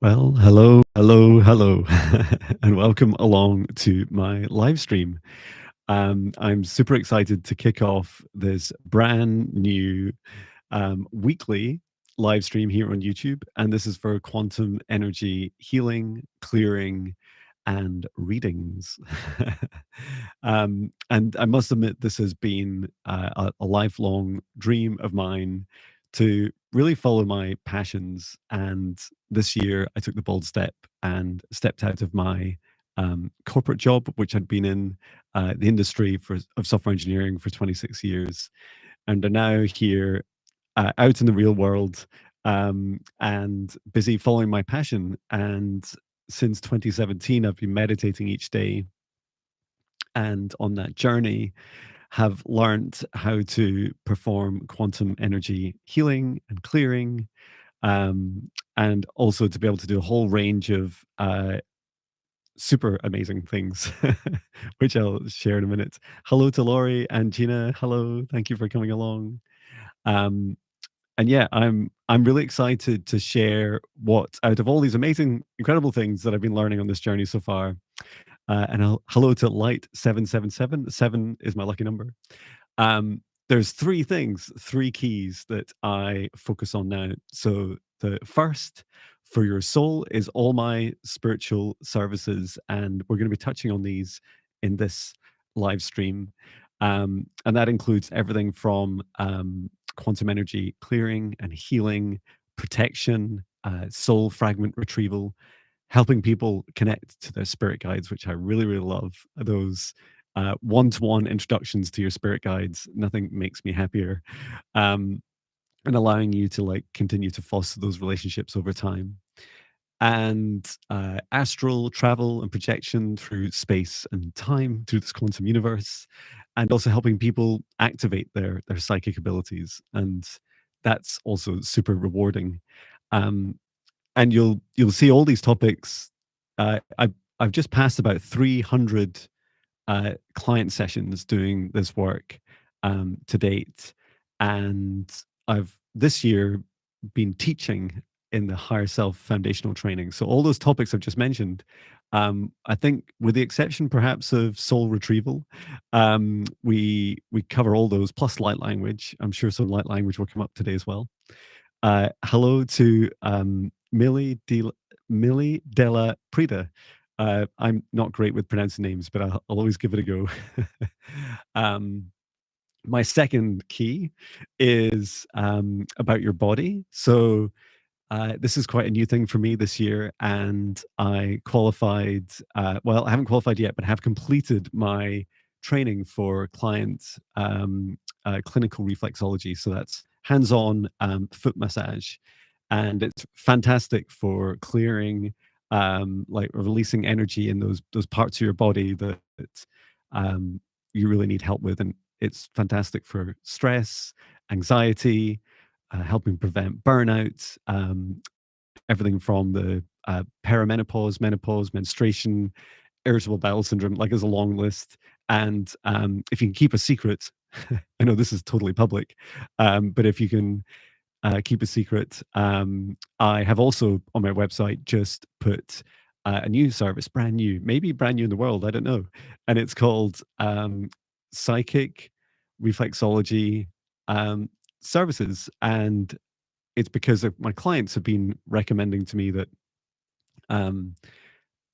Well, hello, hello, hello, and welcome along to my live stream. I'm super excited to kick off this brand new weekly live stream here on YouTube, and this is for quantum energy healing, clearing, and readings. And I must admit, this has been a lifelong dream of mine to really follow my passions. And this year, I took the bold step and stepped out of my corporate job, which I'd been in the industry of software engineering for 26 years, and are now here out in the real world and busy following my passion. And since 2017, I've been meditating each day. And on that journey, have learned how to perform quantum energy healing and clearing, and also to be able to do a whole range of super amazing things, which I'll share in a minute. Hello to Laurie and Gina. Hello, thank you for coming along. Um, and yeah, I'm really excited to share what out of all these amazing, incredible things that I've been learning on this journey so far. And hello to Light 777. Seven is my lucky number. There's three things, three keys that I focus on now. So the first for your soul is all my spiritual services, and we're going to be touching on these in this live stream. And that includes everything from quantum energy clearing and healing, protection, soul fragment retrieval, helping people connect to their spirit guides, which I really, really love. Those one-to-one introductions to your spirit guides. Nothing makes me happier. Um, and allowing you to like continue to foster those relationships over time. And astral travel and projection through space and time, through this quantum universe, and also helping people activate their psychic abilities. And that's also super rewarding. Um, and you'll see all these topics. I've just passed about 300 client sessions doing this work to date, and I've this year been teaching in the higher self foundational training. So all those topics I've just mentioned, I think, with the exception perhaps of soul retrieval, we cover all those plus light language. I'm sure some light language will come up today as well. Hello to Millie Della Prida. I'm not great with pronouncing names, but I'll always give it a go. um, my second key is about your body. So this is quite a new thing for me this year, and I qualified. Well, I haven't qualified yet, but have completed my training for client clinical reflexology. So that's hands-on foot massage, and it's fantastic for clearing, like releasing energy in those parts of your body that um, you really need help with, and it's fantastic for stress, anxiety, helping prevent burnout, everything from the perimenopause, menopause, menstruation, irritable bowel syndrome. Like, there's a long list. And if you can keep a secret, I know this is totally public, but if you can keep a secret, I have also on my website just put a new service, brand new, maybe brand new in the world, I don't know. And it's called Psychic Reflexology um, Services. And it's because of my clients have been recommending to me that um,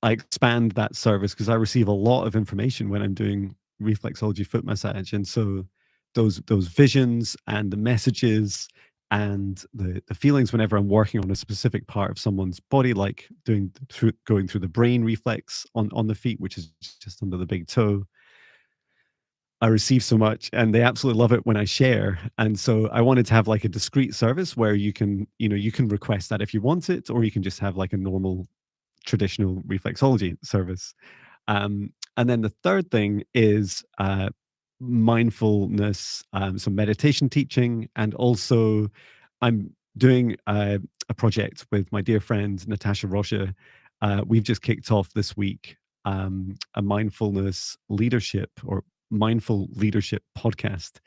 I expand that service because I receive a lot of information when I'm doing reflexology foot massage, and so those visions and the messages and the feelings whenever I'm working on a specific part of someone's body, like going through the brain reflex on the feet, which is just under the big toe. I receive so much and they absolutely love it when I share. And so I wanted to have like a discrete service where you can request that if you want it, or you can just have like a normal traditional reflexology service. And then the third thing is mindfulness, some meditation teaching, and also I'm doing a project with my dear friend Natasha Rocha. We've just kicked off this week a mindfulness leadership or mindful leadership podcast.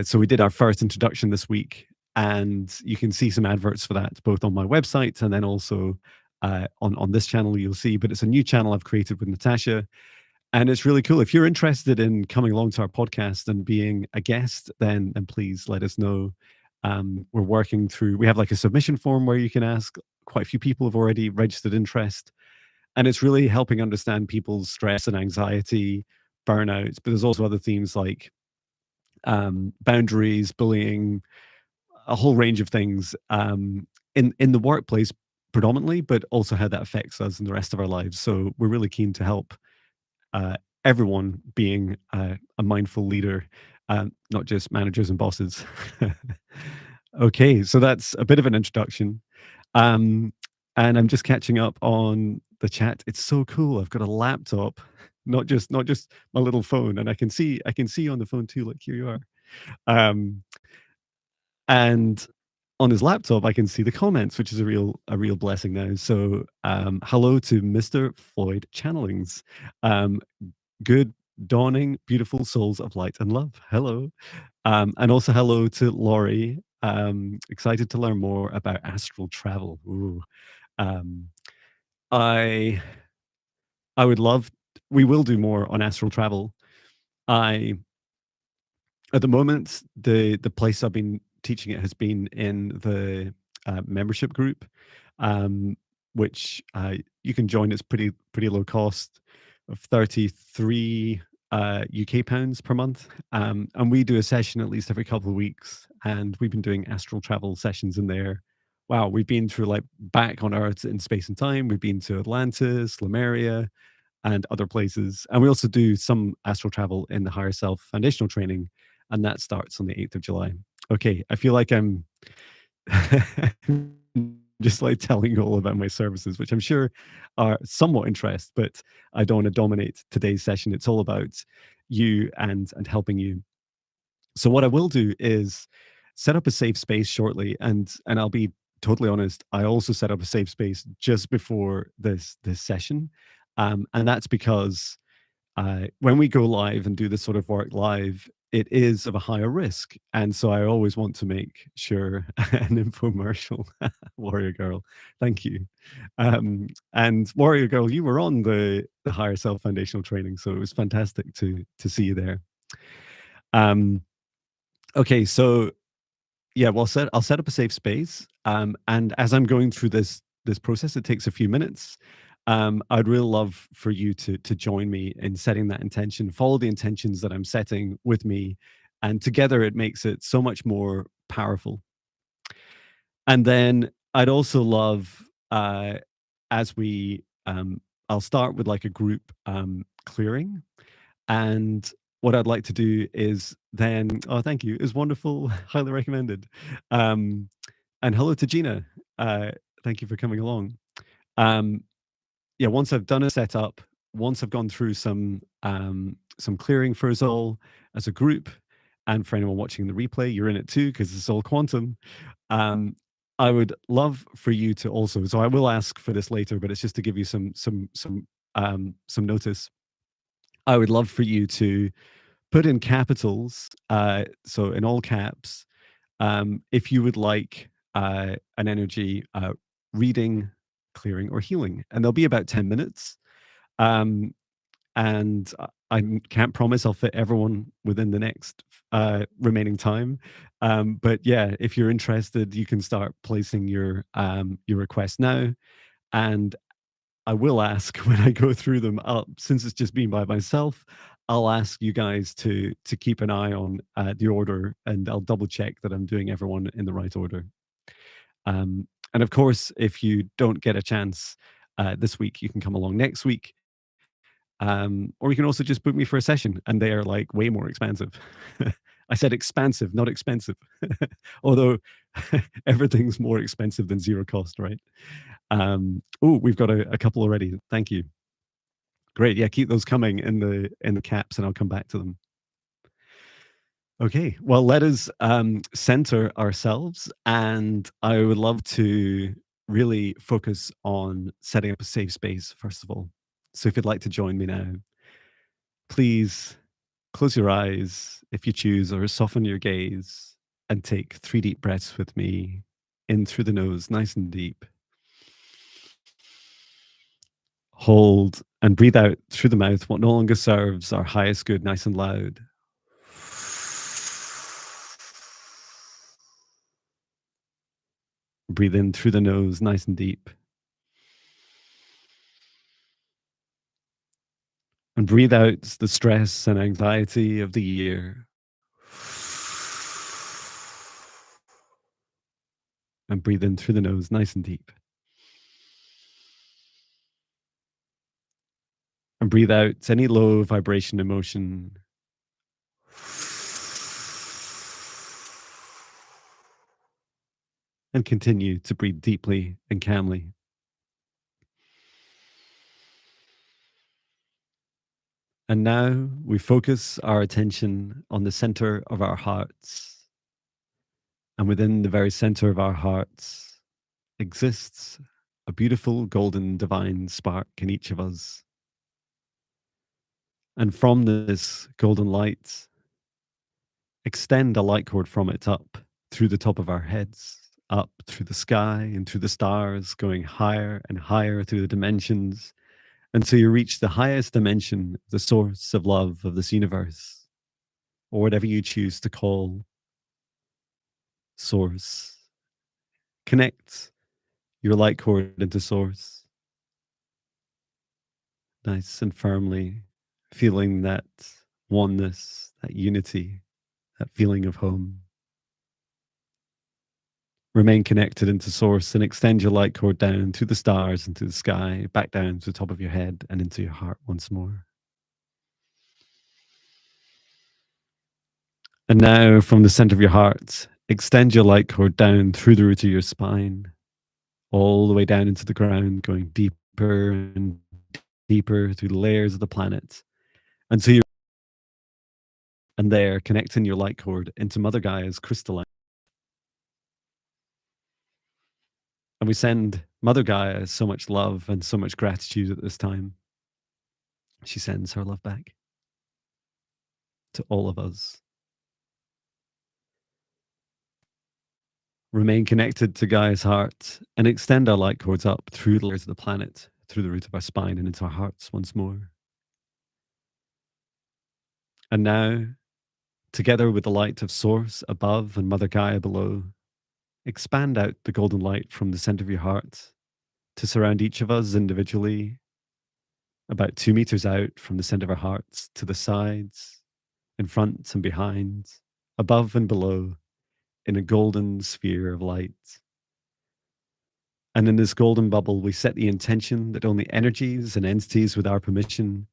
So we did our first introduction this week, and you can see some adverts for that both on my website and then also on this channel, you'll see, but it's a new channel I've created with Natasha. And it's really cool. If you're interested in coming along to our podcast and being a guest, then please let us know. We're working through, we have like a submission form where you can ask. Quite a few people have already registered interest. And it's really helping understand people's stress and anxiety, burnouts. But there's also other themes like boundaries, bullying, a whole range of things in the workplace predominantly, but also how that affects us in the rest of our lives. So we're really keen to help uh, everyone being a mindful leader, not just managers and bosses. Okay, so that's a bit of an introduction. Um, and I'm just catching up on the chat. It's so cool. I've got a laptop, not just my little phone, and I can see you on the phone too. Like here you are. Um, and on his laptop, I can see the comments, which is a real blessing now. So, hello to Mr. Floyd Channelings. Um, Good dawning, beautiful souls of light and love. Hello. And also hello to Laurie. Excited to learn more about astral travel. Ooh. Um, I I would love we will do more on astral travel. I At the moment, the place I've been teaching it has been in the membership group, um, which you can join. It's pretty low cost of 33 UK pounds per month, and we do a session at least every couple of weeks. And we've been doing astral travel sessions in there. Wow, we've been through like back on Earth in space and time. We've been to Atlantis, Lemuria, and other places. And we also do some astral travel in the higher self foundational training, and that starts on the 8th of July. Okay, I feel like I'm just like telling you all about my services, which I'm sure are somewhat interest, but I don't want to dominate today's session. It's all about you and helping you. So what I will do is set up a safe space shortly, and I'll be totally honest. I also set up a safe space just before this session, and that's because when we go live and do this sort of work live, it is of a higher risk. And so I always want to make sure an infomercial, Warrior Girl, thank you. And Warrior Girl, you were on the Higher Self Foundational training, so it was fantastic to see you there. Um, okay, so yeah, well, I'll set up a safe space. And as I'm going through this process, it takes a few minutes. I'd really love for you to join me in setting that intention. Follow the intentions that I'm setting with me, and together it makes it so much more powerful. And then I'd also love as we I'll start with like a group clearing, and what I'd like to do is then, oh, thank you, is wonderful, highly recommended. And hello to Gina. Thank you for coming along. Um, yeah, once I've done a setup, once I've gone through some clearing for us all as a group, and for anyone watching the replay, you're in it too because it's all quantum. Um, I would love for you to also. So I will ask for this later, but it's just to give you some notice. I would love for you to put in capitals, so in all caps, if you would like an energy reading, clearing, or healing. And they'll be about 10 minutes. Um, and I can't promise I'll fit everyone within the next remaining time. But yeah, if you're interested, you can start placing your request now. And I will ask when I go through them. Since it's just been by myself, I'll ask you guys to keep an eye on the order, and I'll double check that I'm doing everyone in the right order. And of course, if you don't get a chance this week, you can come along next week, or you can also just book me for a session, and they are like way more expensive. I said expansive, not expensive. Although everything's more expensive than zero cost, right? Oh, we've got a couple already. Thank you. Great. Yeah, keep those coming in the caps, and I'll come back to them. Okay. Well, let us center ourselves, and I would love to really focus on setting up a safe space first of all. So, if you'd like to join me now, please close your eyes if you choose, or soften your gaze, and take 3 deep breaths with me in through the nose, nice and deep. Hold and breathe out through the mouth what no longer serves our highest good, nice and loud. Breathe in through the nose, nice and deep. And breathe out the stress and anxiety of the year. And breathe in through the nose, nice and deep. And breathe out any low vibration emotion. And continue to breathe deeply and calmly. And now we focus our attention on the center of our hearts. And within the very center of our hearts exists a beautiful golden divine spark in each of us. And from this golden light, extend a light cord from it up through the top of our heads, up through the sky and through the stars, going higher and higher through the dimensions until you reach the highest dimension, the source of love of this universe, or whatever you choose to call source. Connect your light cord into source, nice and firmly, feeling that oneness, that unity, that feeling of home. Remain connected into source and extend your light cord down to the stars and to the sky, back down to the top of your head and into your heart once more. And now from the center of your heart, extend your light cord down through the root of your spine, all the way down into the ground, going deeper and deeper through the layers of the planet until you're and there connecting your light cord into Mother Gaia's crystalline. And we send Mother Gaia so much love and so much gratitude at this time. She sends her love back to all of us. Remain connected to Gaia's heart and extend our light cords up through the layers of the planet, through the root of our spine and into our hearts once more. And now, together with the light of Source above and Mother Gaia below, expand out the golden light from the center of your heart to surround each of us individually, about 2 meters out from the center of our hearts to the sides, in front and behind, above and below, in a golden sphere of light. And in this golden bubble, we set the intention that only energies and entities with our permission,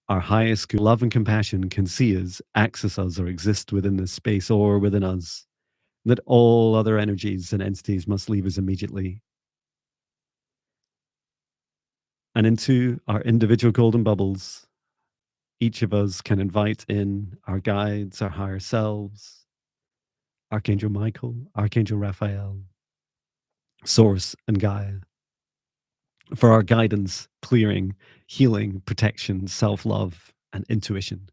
our highest good love and compassion can see us, access us, or exist within this space or within us. That all other energies and entities must leave us immediately. And into our individual golden bubbles, each of us can invite in our guides, our higher selves, Archangel Michael, Archangel Raphael, Source, and Gaia, for our guidance, clearing, healing, protection, self-love, and intuition.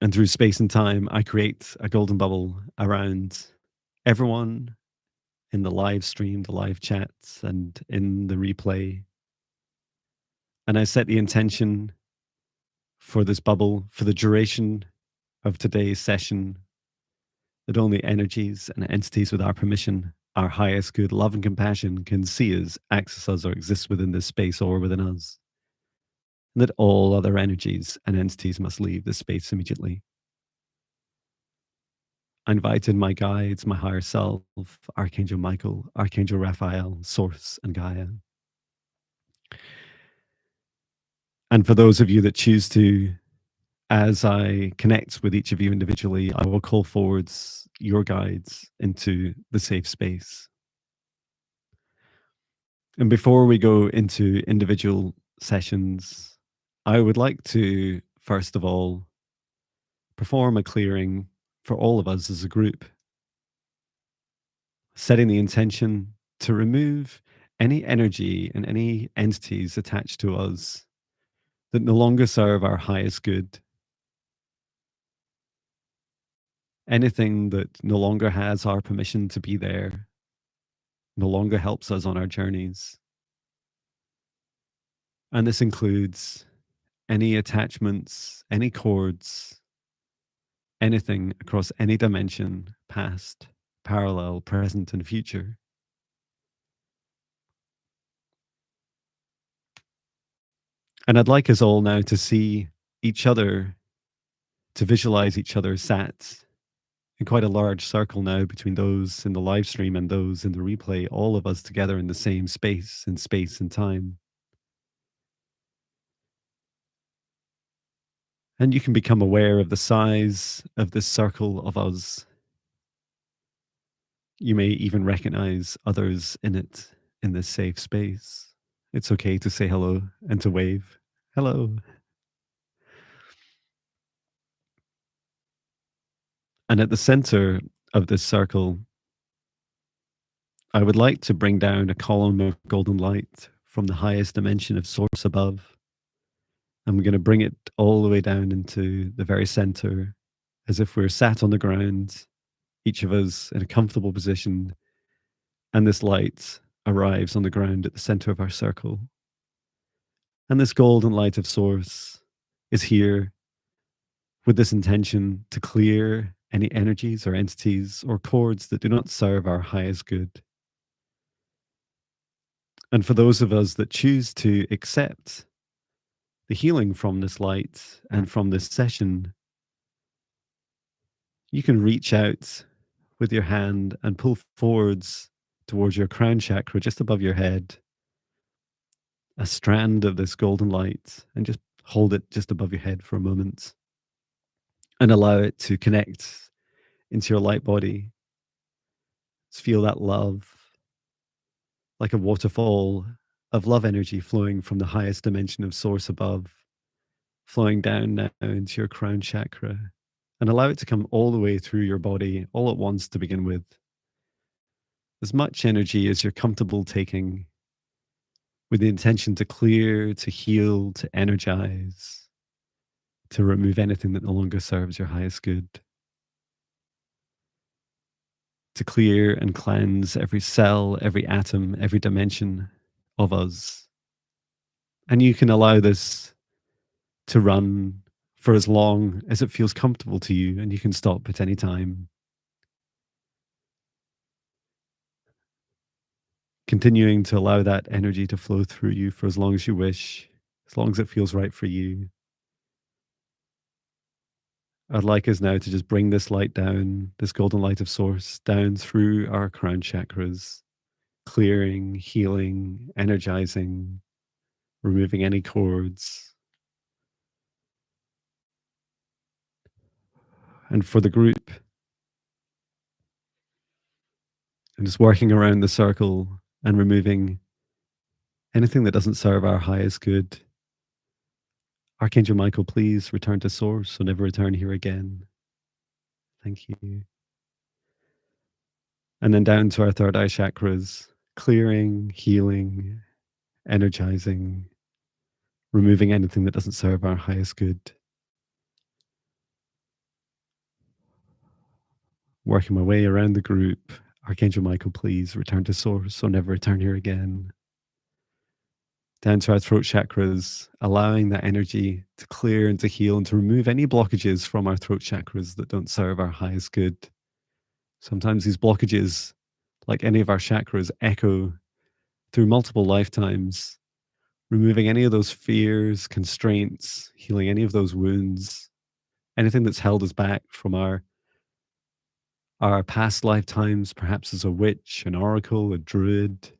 And through space and time, I create a golden bubble around everyone in the live stream, the live chats, and in the replay. And I set the intention for this bubble for the duration of today's session that only energies and entities with our permission, our highest good love and compassion can see us, access us, or exist within this space or within us. And that all other energies and entities must leave this space immediately. I invited my guides, my higher self, Archangel Michael, Archangel Raphael, Source, and Gaia. And for those of you that choose to, as I connect with each of you individually, I will call forwards your guides into the safe space. And before we go into individual sessions, I would like to, first of all, perform a clearing for all of us as a group, setting the intention to remove any energy and any entities attached to us that no longer serve our highest good. anything that no longer has our permission to be there, no longer helps us on our journeys. And this includes any attachments, any cords, anything across any dimension, past, parallel, present, and future. And I'd like us all now to see each other, to visualize each other sat in quite a large circle now between those in the live stream and those in the replay, all of us together in the same space, in space and time. And you can become aware of the size of this circle of us. You may even recognize others in it, in this safe space. It's okay to say hello and to wave. Hello. And at the center of this circle, I would like to bring down a column of golden light from the highest dimension of source above. I'm going to bring it all the way down into the very center, as if we're sat on the ground, each of us in a comfortable position, and this light arrives on the ground at the center of our circle. And this golden light of source is here with this intention to clear any energies or entities or cords that do not serve our highest good. And for those of us that choose to accept the healing from this light and from this session, you can reach out with your hand and pull forwards towards your crown chakra just above your head a strand of this golden light and just hold it just above your head for a moment and allow it to connect into your light body. Just feel that love, like a waterfall of love energy flowing from the highest dimension of source above, flowing down now into your crown chakra, and allow it to come all the way through your body all at once to begin with. As much energy as you're comfortable taking, with the intention to clear, to heal, to energize, to remove anything that no longer serves your highest good, to clear and cleanse every cell, every atom, every dimension of us. And you can allow this to run for as long as it feels comfortable to you, and you can stop at any time. Continuing to allow that energy to flow through you for as long as you wish, as long as it feels right for you. I'd like us now to just bring this light down, this golden light of source, down through our crown chakras, clearing, healing, energizing, removing any cords. And for the group, and just working around the circle and removing anything that doesn't serve our highest good. Archangel Michael, please return to source, so never return here again. Thank you. And then down to our third eye chakras, clearing, healing, energizing, removing anything that doesn't serve our highest good. Working my way around the group, Archangel Michael, please return to source, so never return here again. Down to our throat chakras, allowing that energy to clear and to heal and to remove any blockages from our throat chakras that don't serve our highest good. Sometimes these blockages, like any of our chakras, echo through multiple lifetimes, removing any of those fears, constraints, healing any of those wounds, anything that's held us back from our past lifetimes, perhaps as a witch, an oracle, a druid,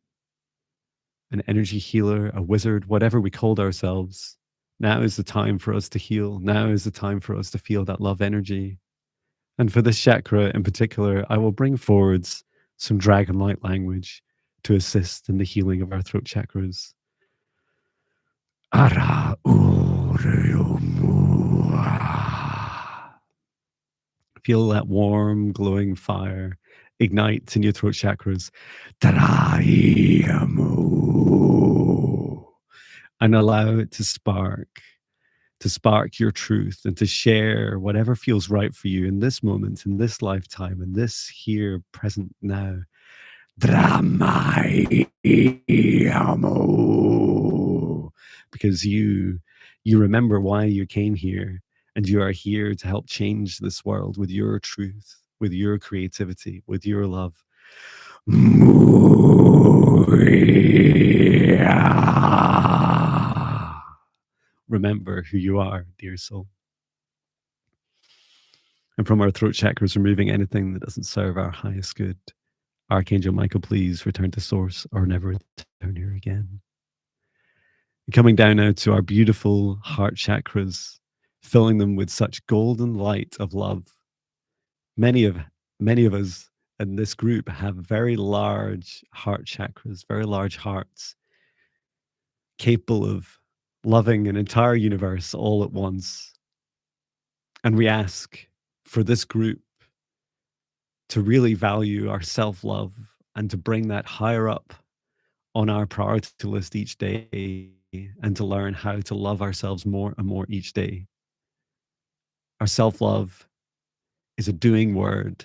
an energy healer, a wizard, whatever we called ourselves. Now is the time for us to heal. Now is the time for us to feel that love energy. And for this chakra in particular, I will bring forwards some dragon light language to assist in the healing of our throat chakras. Ara Feel that warm, glowing fire ignite in your throat chakras. And allow it to spark, to spark your truth and to share whatever feels right for you in this moment, in this lifetime, in this here, present now. Dramai amo. Because you remember why you came here, and you are here to help change this world with your truth, with your creativity, with your love. Remember who you are, dear soul. And from our throat chakras, removing anything that doesn't serve our highest good. Archangel Michael, please return to source or never return here again. Coming down now to our beautiful heart chakras, filling them with such golden light of love. Many of us in this group have very large heart chakras, very large hearts, capable of loving an entire universe all at once. And we ask for this group to really value our self-love and to bring that higher up on our priority list each day, and to learn how to love ourselves more and more each day. Our self-love is a doing word,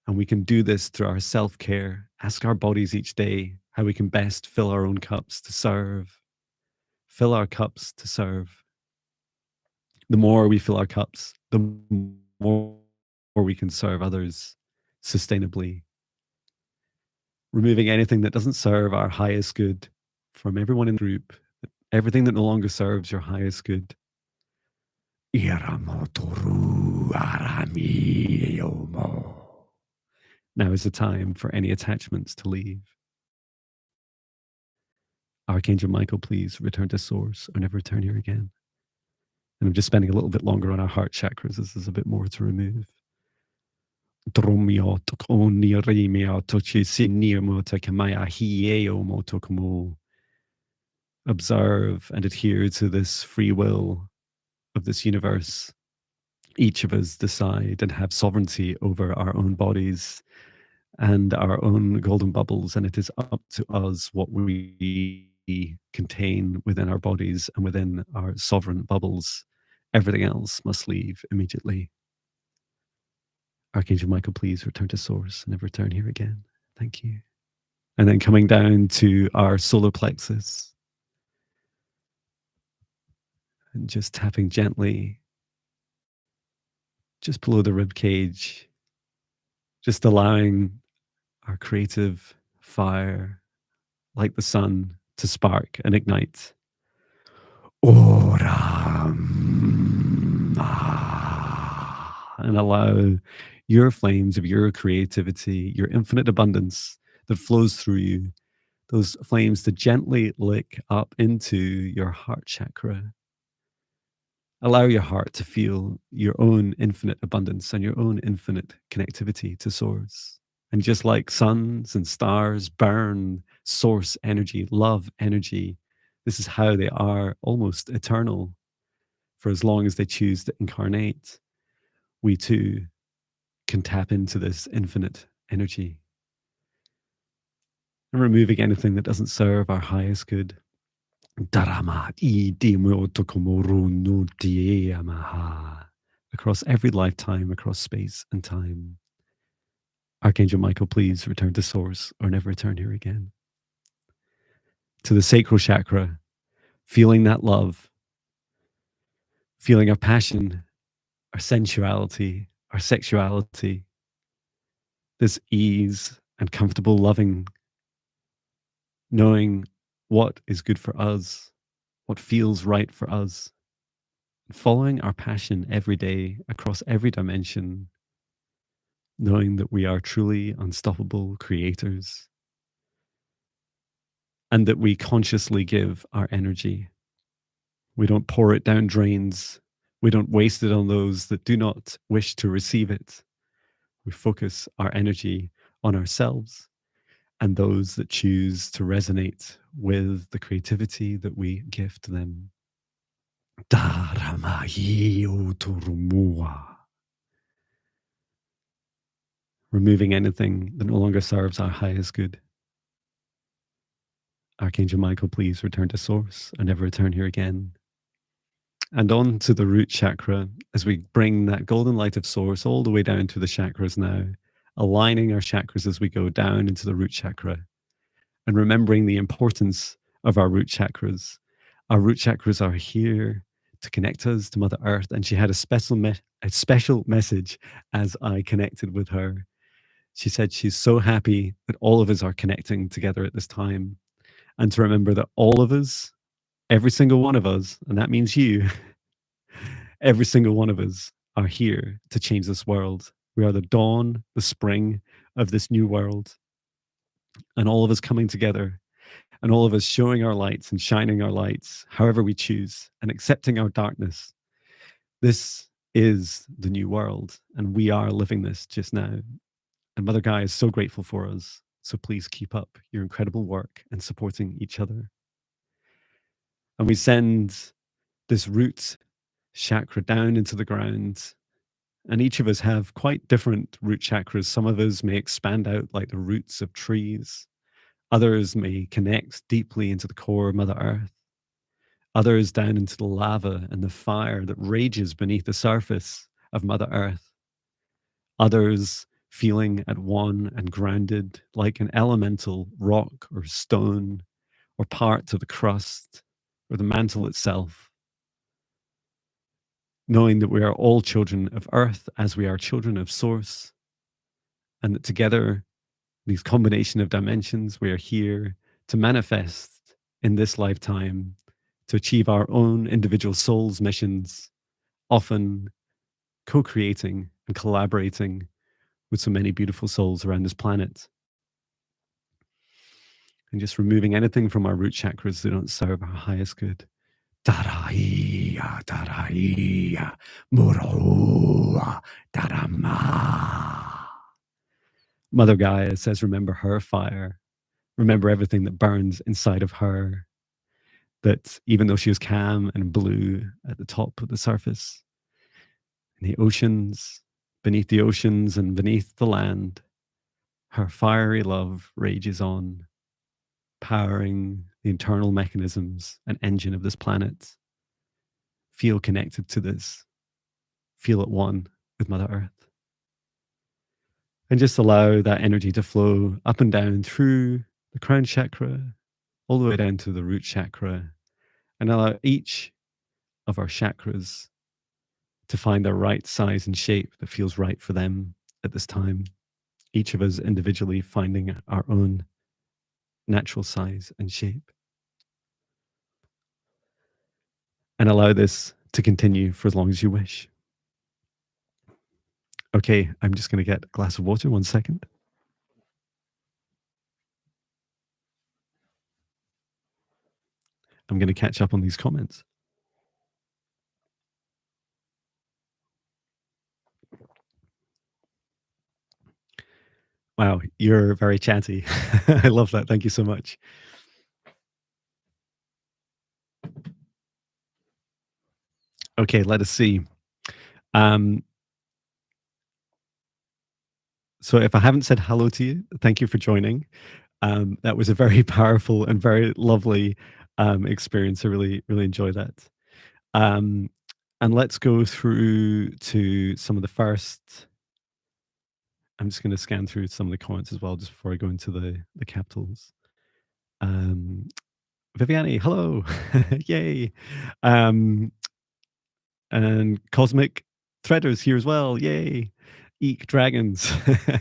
and we can do this through our self-care. Ask our bodies each day how we can best fill our own cups to serve. Fill our cups to serve. The more we fill our cups, the more we can serve others sustainably. Removing anything that doesn't serve our highest good from everyone in the group, everything that no longer serves your highest good. Now is the time for any attachments to leave. Archangel Michael, please return to source or never return here again. And I'm just spending a little bit longer on our heart chakras. This is a bit more to remove. Observe and adhere to this free will of this universe. Each of us decide and have sovereignty over our own bodies and our own golden bubbles, and it is up to us what we contain within our bodies and within our sovereign bubbles. Everything else must leave immediately. Archangel Michael, please return to source and never return here again. Thank you. And then coming down to our solar plexus and just tapping gently just below the rib cage, just allowing our creative fire, like the sun, to spark and ignite. And allow your flames of your creativity, your infinite abundance that flows through you, those flames to gently lick up into your heart chakra. Allow your heart to feel your own infinite abundance and your own infinite connectivity to source. And just like suns and stars burn source energy, love energy, this is how they are almost eternal for as long as they choose to incarnate. We too can tap into this infinite energy and removing anything that doesn't serve our highest good. Across every lifetime, across space and time. Archangel Michael, please return to source or never return here again. To the sacral chakra, feeling that love, feeling our passion, our sensuality, our sexuality, this ease and comfortable loving, knowing what is good for us, what feels right for us, following our passion every day across every dimension, knowing that we are truly unstoppable creators and that we consciously give our energy. We don't pour it down drains. We don't waste it on those that do not wish to receive it. We focus our energy on ourselves and those that choose to resonate with the creativity that we gift them. Removing anything that no longer serves our highest good. Archangel Michael, please return to source and never return here again. And on to the root chakra as we bring that golden light of source all the way down to the chakras now, aligning our chakras as we go down into the root chakra and remembering the importance of our root chakras. Our root chakras are here to connect us to Mother Earth, and she had a special message as I connected with her. She said she's so happy that all of us are connecting together at this time, and to remember that all of us, every single one of us, and that means you, every single one of us are here to change this world. We are the dawn, the spring of this new world, and all of us coming together and all of us showing our lights and shining our lights however we choose and accepting our darkness. This is the new world, and we are living this just now. And Mother Gaia is so grateful for us. So please keep up your incredible work and supporting each other. And we send this root chakra down into the ground. And each of us have quite different root chakras. Some of us may expand out like the roots of trees. Others may connect deeply into the core of Mother Earth. Others down into the lava and the fire that rages beneath the surface of Mother Earth. Others feeling at one and grounded like an elemental rock or stone or part of the crust or the mantle itself. Knowing that we are all children of Earth as we are children of Source, and that together, these combination of dimensions, we are here to manifest in this lifetime to achieve our own individual souls' missions, often co-creating and collaborating with so many beautiful souls around this planet. And just removing anything from our root chakras that don't serve our highest good. Taraiya, taraiya, murua, tarama. Mother Gaia says, remember her fire. Remember everything that burns inside of her. That even though she was calm and blue at the top of the surface, in the oceans, beneath the oceans and beneath the land, her fiery love rages on, powering the internal mechanisms and engine of this planet. Feel connected to this. Feel at one with Mother Earth. And just allow that energy to flow up and down through the crown chakra, all the way down to the root chakra, and allow each of our chakras to find their right size and shape that feels right for them at this time. Each of us individually finding our own natural size and shape. And allow this to continue for as long as you wish. Okay, I'm just going to get a glass of water, 1 second. I'm going to catch up on these comments. Wow, you're very chatty. I love that. Thank you so much. Okay, let us see. So if I haven't said hello to you, thank you for joining. That was a very powerful and very lovely experience. I really, really enjoyed that. And let's go through to some of the first. I'm just going to scan through some of the comments as well, just before I go into the capitals. Viviane, hello, yay! And Cosmic Threaders here as well, yay! Eek dragons.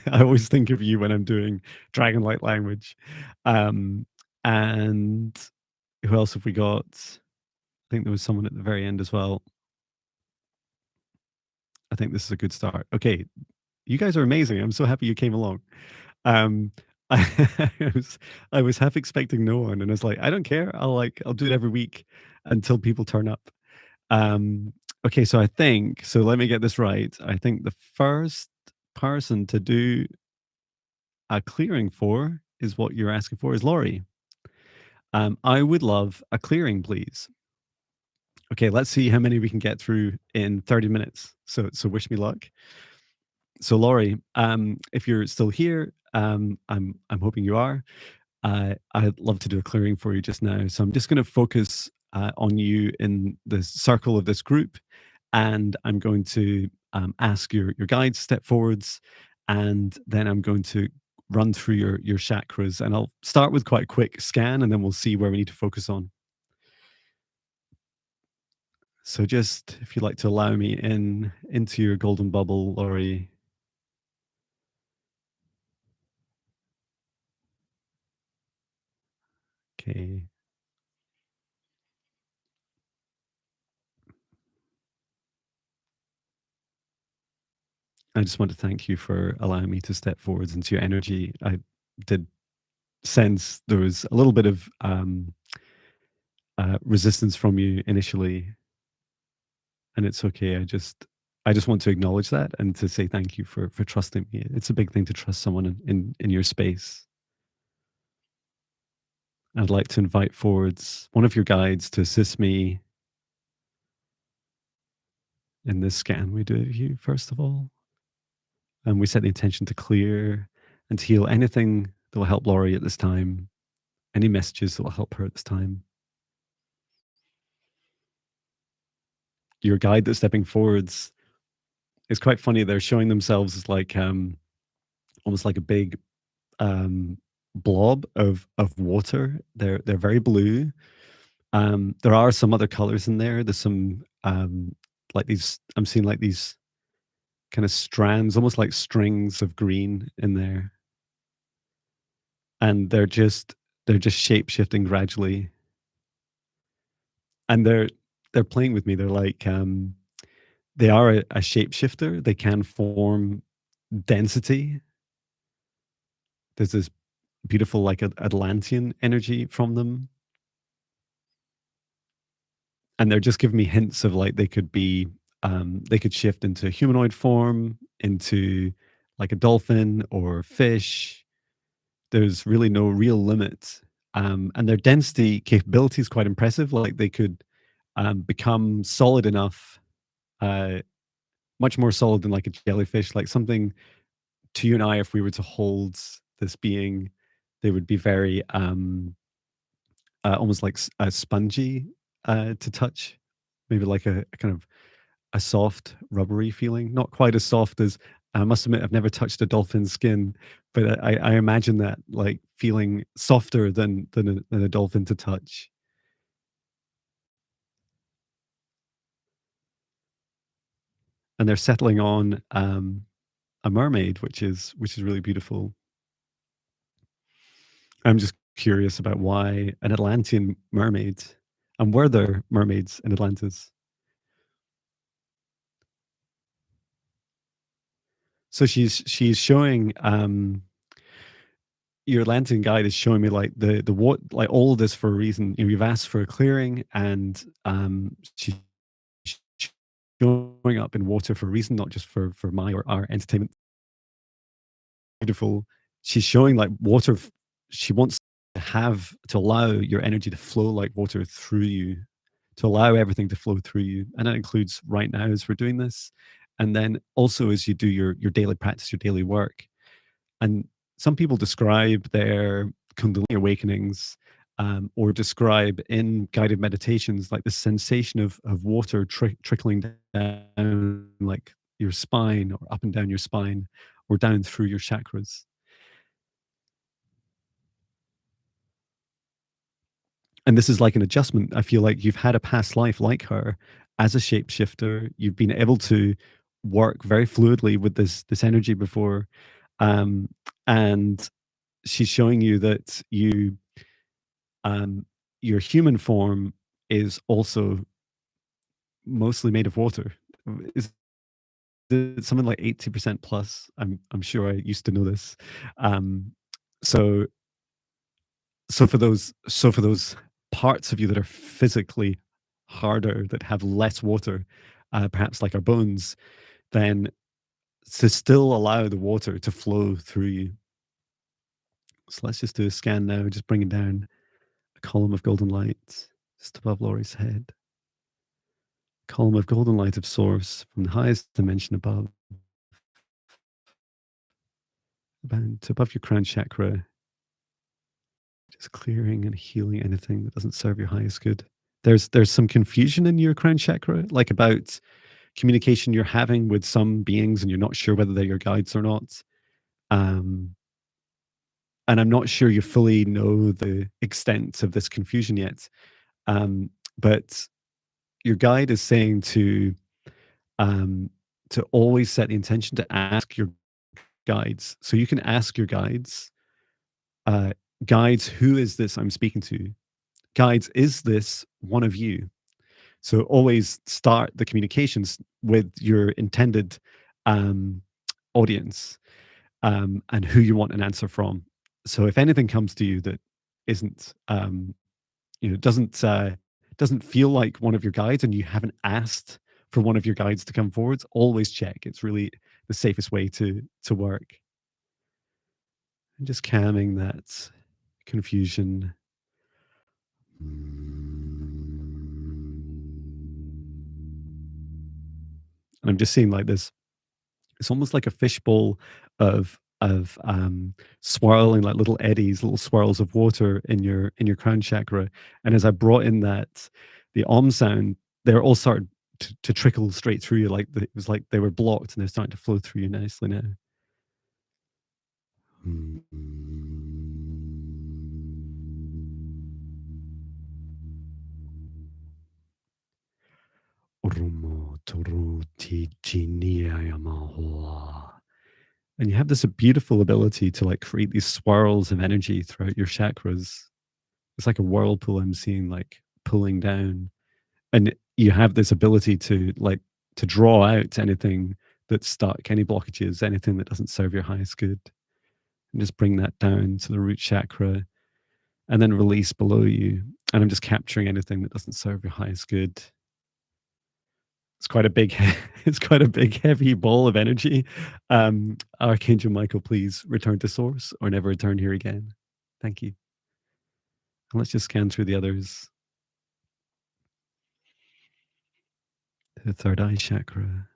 I always think of you when I'm doing dragon-like language. And who else have we got? I think there was someone at the very end as well. I think this is a good start. Okay, you guys are amazing. I'm so happy you came along. I, I was half expecting no one, and I was like, I don't care. I'll do it every week until people turn up. Okay, so let me get this right. I think the first person to do a clearing for is what you're asking for is Laurie. I would love a clearing, please. Okay, let's see how many we can get through in 30 minutes. So wish me luck. So Laurie, if you're still here, I'm hoping you are. I'd love to do a clearing for you just now. So I'm just going to focus on you in the circle of this group, and I'm going to ask your guides to step forwards, and then I'm going to run through your chakras, and I'll start with quite a quick scan, and then we'll see where we need to focus on. So just if you'd like to allow me in into your golden bubble, Laurie. Okay. I just want to thank you for allowing me to step forwards into your energy. I did sense there was a little bit of resistance from you initially, and it's okay. I just want to acknowledge that and to say thank you for trusting me. It's a big thing to trust someone in your space. I'd like to invite forwards one of your guides to assist me in this scan we do of you, first of all. And we set the intention to clear and to heal anything that will help Laurie at this time, any messages that will help her at this time. Your guide that's stepping forwards, it's quite funny. They're showing themselves as like almost like a big blob of water. They're very blue. There are some other colors in there. There's some like these. I'm seeing like these kind of strands, almost like strings of green in there, and they're just shape shifting gradually, and they're playing with me. They're like they are a shapeshifter. They can form density. There's this beautiful like Atlantian energy from them, and they're just giving me hints of like they could shift into humanoid form, into like a dolphin or fish. There's really no real limit, and their density capability is quite impressive. Like they could become solid enough, uh, much more solid than like a jellyfish, like something to you and I. If we were to hold this being, they would be very almost like spongy to touch, maybe like a kind of a soft, rubbery feeling. Not quite as soft as I must admit, I've never touched a dolphin's skin, but I imagine that like feeling softer than a dolphin to touch. And they're settling on a mermaid, which is really beautiful. I'm just curious about why an Atlantean mermaid, and were there mermaids in Atlantis? So she's showing your Atlantean guide is showing me like the what like all of this for a reason. You know, you've asked for a clearing, and she's showing up in water for a reason, not just for my or our entertainment. Beautiful. She's showing like water. She wants to allow your energy to flow like water through you, to allow everything to flow through you, and that includes right now as we're doing this, and then also as you do your daily practice, your daily work. And some people describe their Kundalini awakenings, or describe in guided meditations like the sensation of water trickling down like your spine, or up and down your spine, or down through your chakras. And this is like an adjustment. I feel like you've had a past life like her as a shapeshifter. You've been able to work very fluidly with this energy before, um, and she's showing you that um, your human form is also mostly made of water. Is it something like 80% plus? I'm sure I used to know this. Um, so so for those parts of you that are physically harder, that have less water, perhaps like our bones, then to still allow the water to flow through you. So let's just do a scan now, just bringing down a column of golden light just above Laurie's head. Column of golden light of source from the highest dimension above, about above your crown chakra, just clearing and healing anything that doesn't serve your highest good. there's some confusion in your crown chakra, like about communication you're having with some beings, and you're not sure whether they're your guides or not. Um, and I'm not sure you fully know the extent of this confusion yet. But your guide is saying um, to always set the intention to ask your guides. So you can ask your guides, uh, guides, who is this I'm speaking to? Guides, is this one of you? So always start the communications with your intended um, audience, and who you want an answer from. So if anything comes to you that isn't, doesn't feel like one of your guides, and you haven't asked for one of your guides to come forwards, always check. It's really the safest way to work. And just calming that confusion. And I'm just seeing like this. It's almost like a fishbowl of swirling, like little eddies, little swirls of water in your crown chakra. And as I brought in that the om sound, they're all started to trickle straight through you, like it was like they were blocked, and they're starting to flow through you nicely now. And you have this beautiful ability to like create these swirls of energy throughout your chakras. It's like a whirlpool I'm seeing, like pulling down. And you have this ability to like to draw out anything that's stuck, any blockages, anything that doesn't serve your highest good, and just bring that down to the root chakra, and then release below you. And I'm just capturing anything that doesn't serve your highest good. It's quite a big, it's quite a big, heavy ball of energy. Archangel Michael, please return to source or never return here again. Thank you. And let's just scan through the others. The third eye chakra,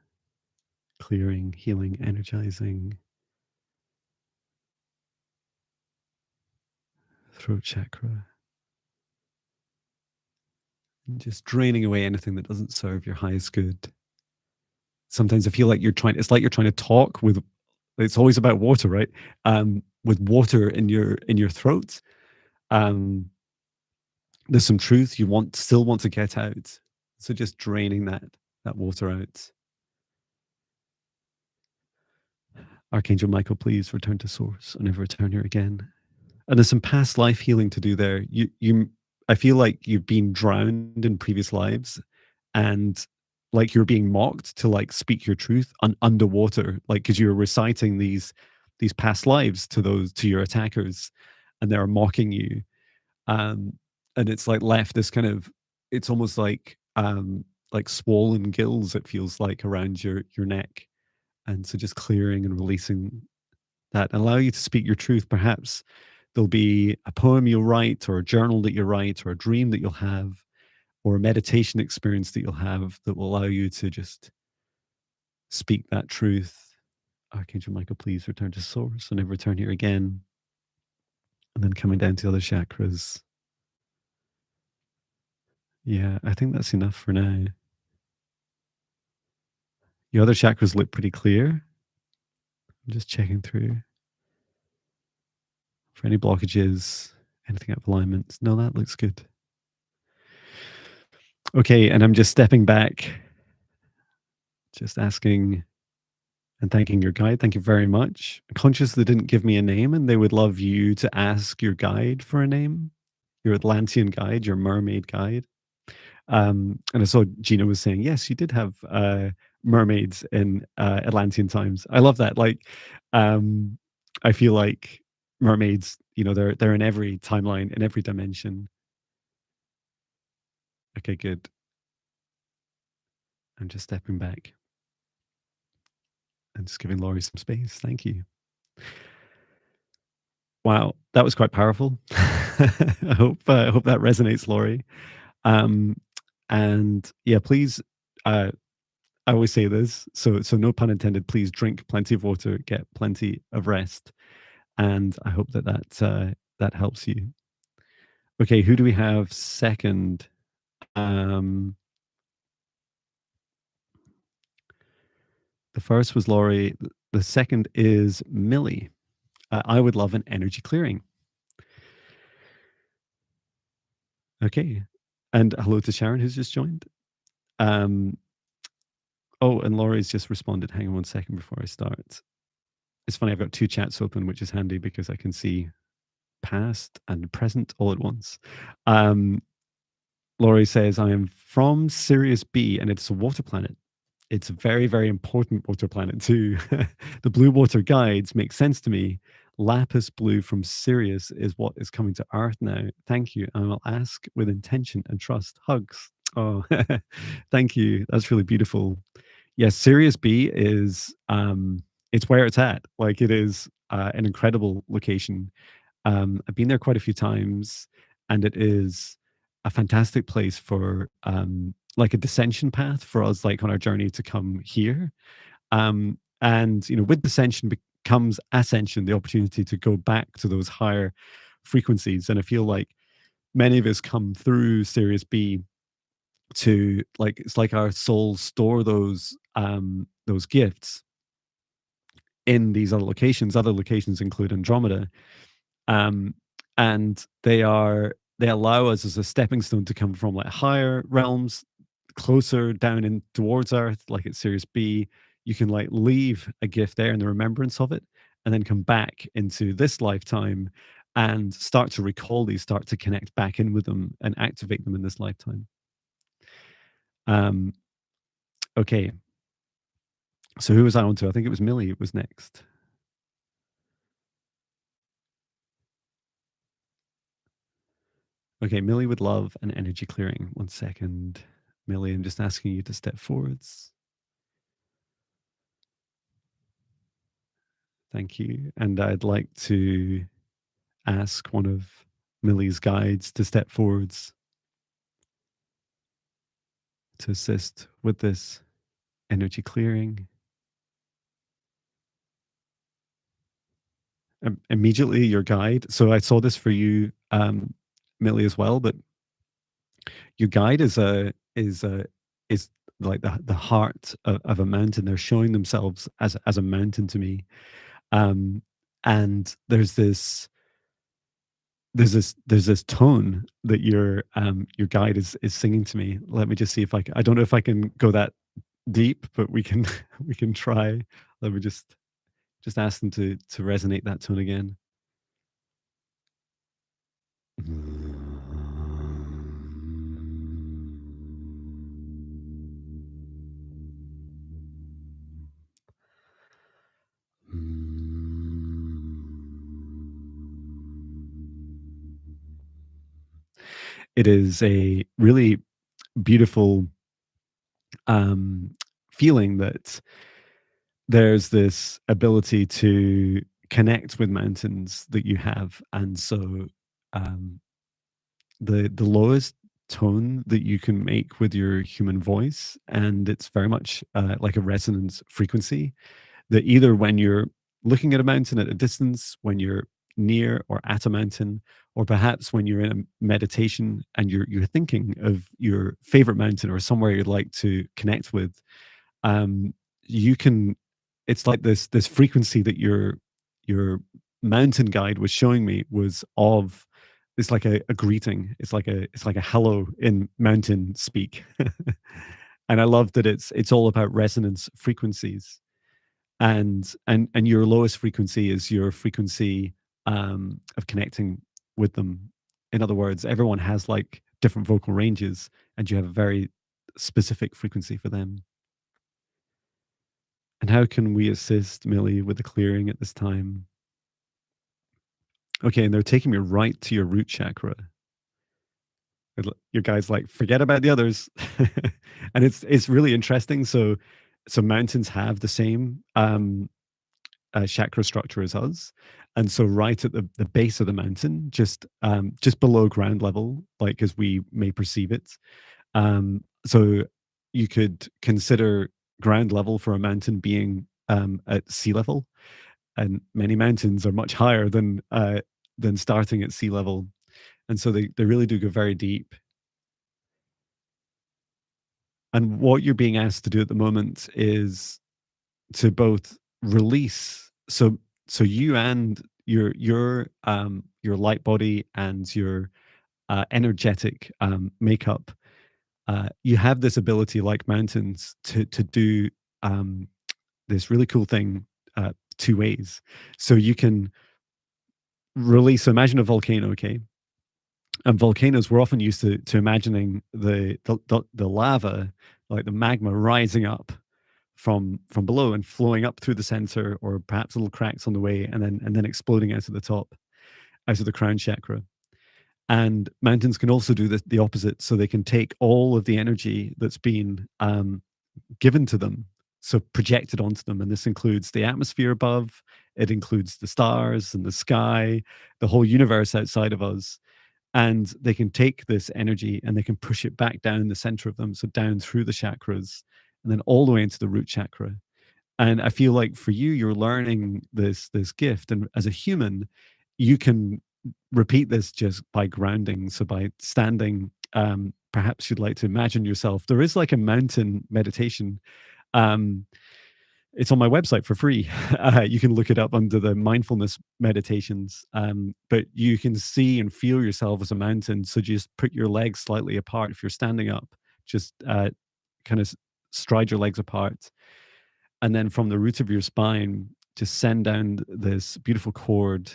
clearing, healing, energizing. Throat chakra. And just draining away anything that doesn't serve your highest good. Sometimes I feel like it's like you're trying to talk with, it's always about water, right? With water in your throat. There's some truth you still want to get out. So just draining that water out. Archangel Michael, please return to source and never return here again. And there's some past life healing to do there. I feel like you've been drowned in previous lives, and like you're being mocked to like speak your truth underwater, like because you're reciting these past lives to your attackers, and they're mocking you. And it's like left this kind of, it's almost like swollen gills, it feels like, around your neck. And so just clearing and releasing that, and allow you to speak your truth. Perhaps there'll be a poem you'll write, or a journal that you write, or a dream that you'll have, or a meditation experience that you'll have that will allow you to just speak that truth. Archangel Michael, please return to source and never return here again. And then coming down to the other chakras. Yeah, I think that's enough for now. Your other chakras look pretty clear. I'm just checking through for any blockages, anything out of alignment. No, that looks good. Okay, and I'm just stepping back, just asking and thanking your guide. Thank you very much. I'm conscious they didn't give me a name, and they would love you to ask your guide for a name, your Atlantian guide, your mermaid guide. And I saw Gina was saying, yes, you did have mermaids in Atlantean times. I love that. Like, I feel like mermaids, they're in every timeline, in every dimension. Okay, good. I'm just stepping back and just giving Laurie some space. Thank you. Wow, that was quite powerful. I hope that resonates, Laurie. Um, and yeah, please. I always say this, so no pun intended. Please drink plenty of water, get plenty of rest, and I hope that helps you. Okay, who do we have second? Um, the first was Laurie. The second is Millie. I would love an energy clearing. Okay. And hello to Sharon, who's just joined. Um, oh, and Laurie's just responded. Hang on one second before I start. It's funny, I've got two chats open, which is handy because I can see past and present all at once. Um, Laurie says, I am from Sirius B and it's a water planet. It's a very, very important water planet too. The blue water guides make sense to me. Lapis blue from Sirius is what is coming to Earth now. Thank you. I will ask with intention and trust. Hugs. Oh, thank you. That's really beautiful. Yes, Sirius B is it's where it's at. Like it is an incredible location. I've been there quite a few times, and it is a fantastic place for like a dissension path for us, like on our journey to come here. And with dissension comes ascension, the opportunity to go back to those higher frequencies. And I feel like many of us come through Sirius B to like it's like our souls store those gifts in these other locations. Other locations include Andromeda, um, and they allow us as a stepping stone to come from like higher realms closer down in towards Earth, like at Sirius B. You can like leave a gift there in the remembrance of it, and then come back into this lifetime and start to recall these, start to connect back in with them and activate them in this lifetime. Um, okay, so who was I on to? I think it was Millie. It was next. Okay, Millie would love an energy clearing. One second. Millie, I'm just asking you to step forwards. Thank you. And I'd like to ask one of Millie's guides to step forwards to assist with this energy clearing. Immediately, your guide. So I saw this for you, Millie, as well. But your guide is like the heart of a mountain. They're showing themselves as a mountain to me, and there's this tone that your guide is singing to me. Let me just see if I don't know if I can go that deep, but we can we can try. Let me just ask them to resonate that tone again. It is a really beautiful feeling that there's this ability to connect with mountains that you have, and so um, the lowest tone that you can make with your human voice, and it's very much like a resonance frequency that either when you're looking at a mountain at a distance, when you're near or at a mountain, or perhaps when you're in a meditation and you're thinking of your favorite mountain or somewhere you'd like to connect with, um, you can. It's like this frequency that your mountain guide was showing me was of. It's like a greeting. It's like a hello in mountain speak, and I love that it's all about resonance frequencies, and your lowest frequency is your frequency of connecting with them. In other words, everyone has like different vocal ranges, and you have a very specific frequency for them. And how can we assist Millie with the clearing at this time? Okay, and they're taking me right to your root chakra. Your guy's like, forget about the others, and it's really interesting. So mountains have the same chakra structure as us. And so right at the base of the mountain, just below ground level, like as we may perceive it. So you could consider ground level for a mountain being at sea level, and many mountains are much higher than starting at sea level. And so they really do go very deep. And what you're being asked to do at the moment is to both release, so you and your light body and your energetic makeup, you have this ability, like mountains, to do um, this really cool thing two ways. So you can release. So imagine a volcano, okay? And volcanoes, we're often used to imagining the lava, like the magma, rising up from below and flowing up through the center, or perhaps little cracks on the way, and then exploding out of the top, out of the crown chakra. And mountains can also do the opposite. So they can take all of the energy that's been given to them, so projected onto them. And this includes the atmosphere above, it includes the stars and the sky, the whole universe outside of us. And they can take this energy and they can push it back down the center of them. So down through the chakras and then all the way into the root chakra. And I feel like for you, you're learning this gift. And as a human, you can repeat this just by grounding. So by standing, perhaps you'd like to imagine yourself. There is like a mountain meditation. Um, it's on my website for free. You can look it up under the mindfulness meditations. But you can see and feel yourself as a mountain. So just put your legs slightly apart. If you're standing up, just kind of stride your legs apart. And then from the root of your spine, just send down this beautiful cord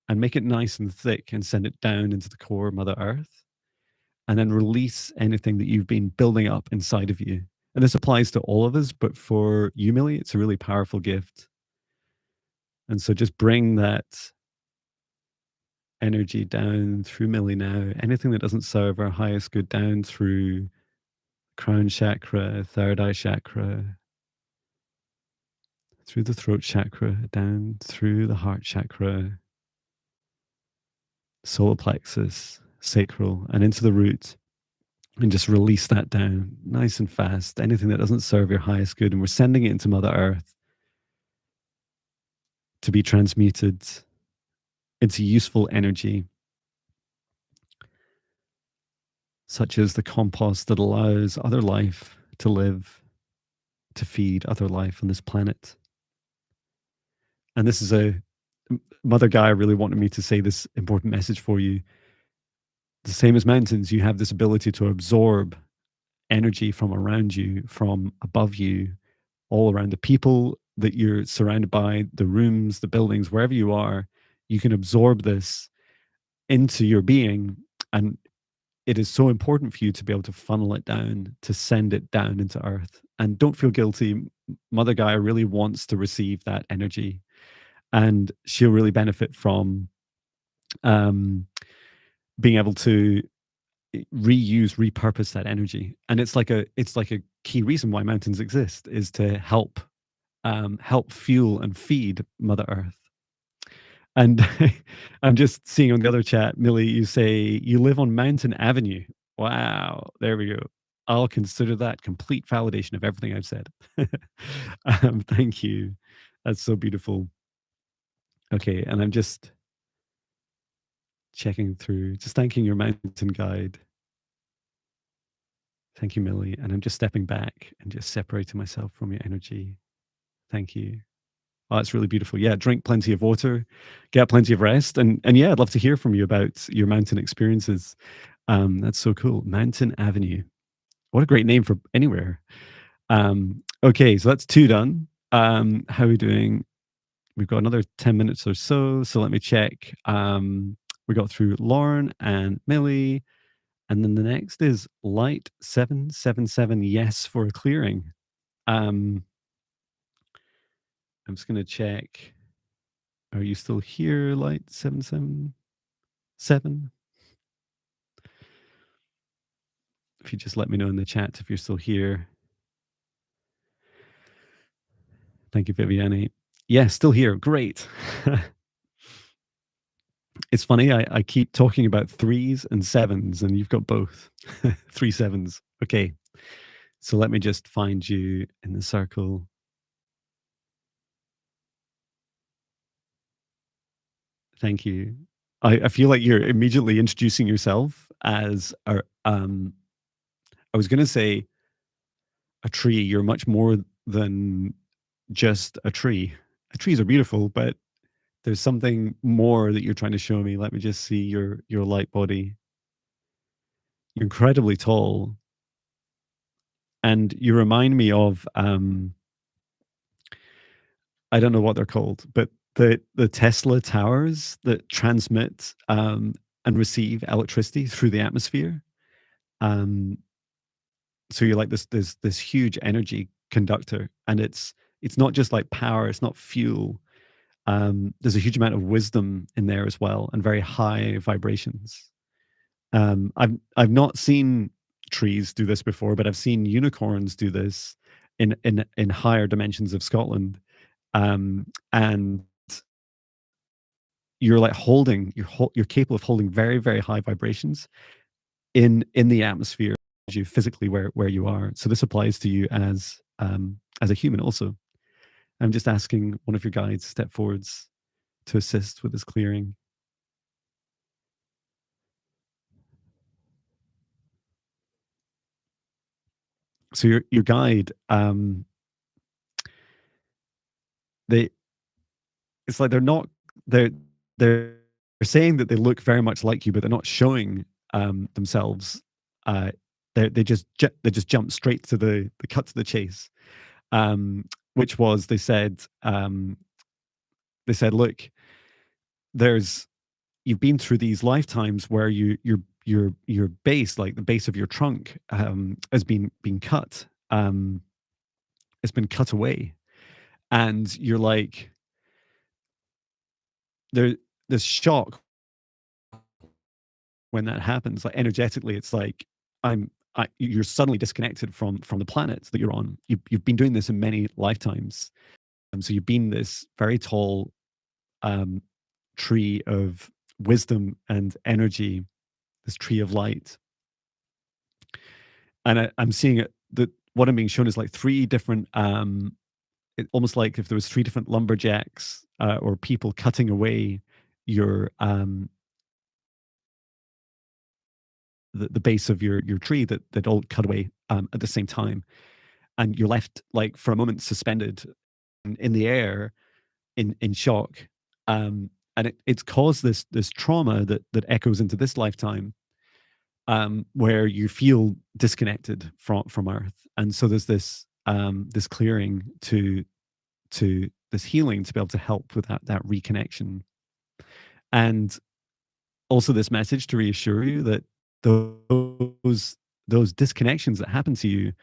and make it nice and thick and send it down into the core, Mother Earth. And then release anything that you've been building up inside of you. And this applies to all of us, but for you, Millie, it's a really powerful gift. And so just bring that energy down through Millie now. Anything that doesn't serve our highest good down through crown chakra, third eye chakra, through the throat chakra, down through the heart chakra, solar plexus, sacral, and into the root. And just release that down nice and fast. Anything that doesn't serve your highest good. And we're sending it into Mother Earth to be transmuted into useful energy, such as the compost that allows other life to live, to feed other life on this planet. And this is Mother Gaia really wanted me to say this important message for you. The same as mountains, you have this ability to absorb energy from around you, from above you, all around the people that you're surrounded by, the rooms, the buildings, wherever you are. You can absorb this into your being. And it is so important for you to be able to funnel it down, to send it down into earth. And don't feel guilty. Mother Gaia really wants to receive that energy. And she'll really benefit from being able to reuse, repurpose that energy. And it's like a key reason why mountains exist, is to help fuel and feed Mother Earth. And I'm just seeing on the other chat, Millie, you say you live on Mountain Avenue. Wow, there we go. I'll consider that complete validation of everything I've said. Thank you. That's so beautiful. Okay, and I'm just checking through, just thanking your mountain guide. Thank you, Millie. And I'm just stepping back and just separating myself from your energy. Thank you. Oh, that's really beautiful. Yeah, drink plenty of water, get plenty of rest, and yeah, I'd love to hear from you about your mountain experiences. That's so cool. Mountain Avenue. What a great name for anywhere. Okay, so that's two done. How are we doing? We've got another 10 minutes or so. So let me check. We got through Lauren and Millie. And then the next is Light 777. Yes, for a clearing. I'm just going to check. Are you still here, Light 777? If you just let me know in the chat if you're still here. Thank you, Viviane. Yeah, still here. Great. It's funny, I keep talking about threes and sevens, and you've got both. 3 sevens. Okay. So let me just find you in the circle. Thank you. I feel like you're immediately introducing yourself as I was going to say a tree. You're much more than just a tree. Trees are beautiful, but there's something more that you're trying to show me. Let me just see your light body. You're incredibly tall, and you remind me of I don't know what they're called, but the Tesla towers that transmit and receive electricity through the atmosphere. Um, so you're like this huge energy conductor, and it's not just like power, it's not fuel. There's a huge amount of wisdom in there as well, and very high vibrations. I've not seen trees do this before, but I've seen unicorns do this in higher dimensions of Scotland. And you're like holding you're capable of holding very, very high vibrations in the atmosphere, you physically where you are. So this applies to you as a human also. I'm just asking one of your guides to step forwards to assist with this clearing. So your guide, they it's like they're they're saying that they look very much like you, but they're not showing themselves. Uh, they just jump straight to the cut to the chase, which was they said, look, there's you've been through these lifetimes where your base, like the base of your trunk, has been cut. It's been cut away, and you're like there. There's shock when that happens. Like energetically, it's like you're suddenly disconnected from the planet that you're on. You've been doing this in many lifetimes, and so you've been this very tall um, tree of wisdom and energy, this tree of light. And I'm seeing it that what I'm being shown is like three different almost like if there was three different lumberjacks or people cutting away your the base of your tree that all cut away at the same time, and you're left like for a moment suspended in the air in shock. And it's caused this trauma that echoes into this lifetime, where you feel disconnected from Earth, and so there's this clearing to this healing to be able to help with that reconnection, and also this message to reassure you that those those disconnections that happened to you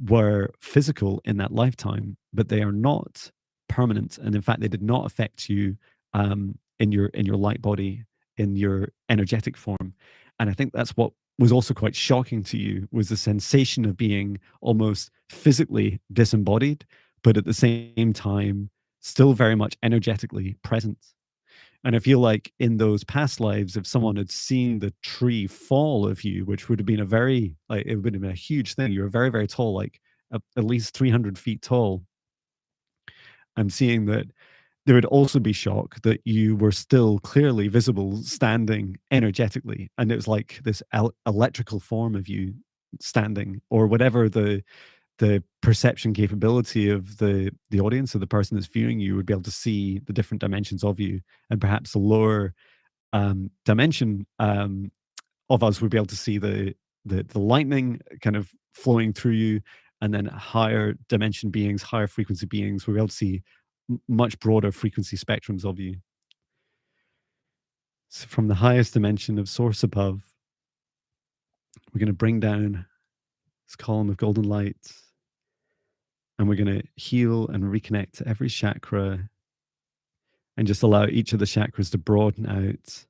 were physical in that lifetime, but they are not permanent, and in fact, they did not affect you in your light body, in your energetic form. And I think that's what was also quite shocking to you was the sensation of being almost physically disembodied, but at the same time, still very much energetically present. And I feel like in those past lives, if someone had seen the tree fall of you, which would have been a very, like, it would have been a huge thing. You were very, very tall, like at least 300 feet tall. I'm seeing that there would also be shock that you were still clearly visible, standing energetically. And it was like this electrical form of you standing, or whatever the perception capability of the audience or the person that's viewing you would be able to see the different dimensions of you, and perhaps the lower dimension of us would be able to see the lightning kind of flowing through you, and then higher dimension beings, higher frequency beings, we'll be able to see much broader frequency spectrums of you. So from the highest dimension of source above, we're going to bring down this column of golden light, and we're going to heal and reconnect to every chakra, and just allow each of the chakras to broaden out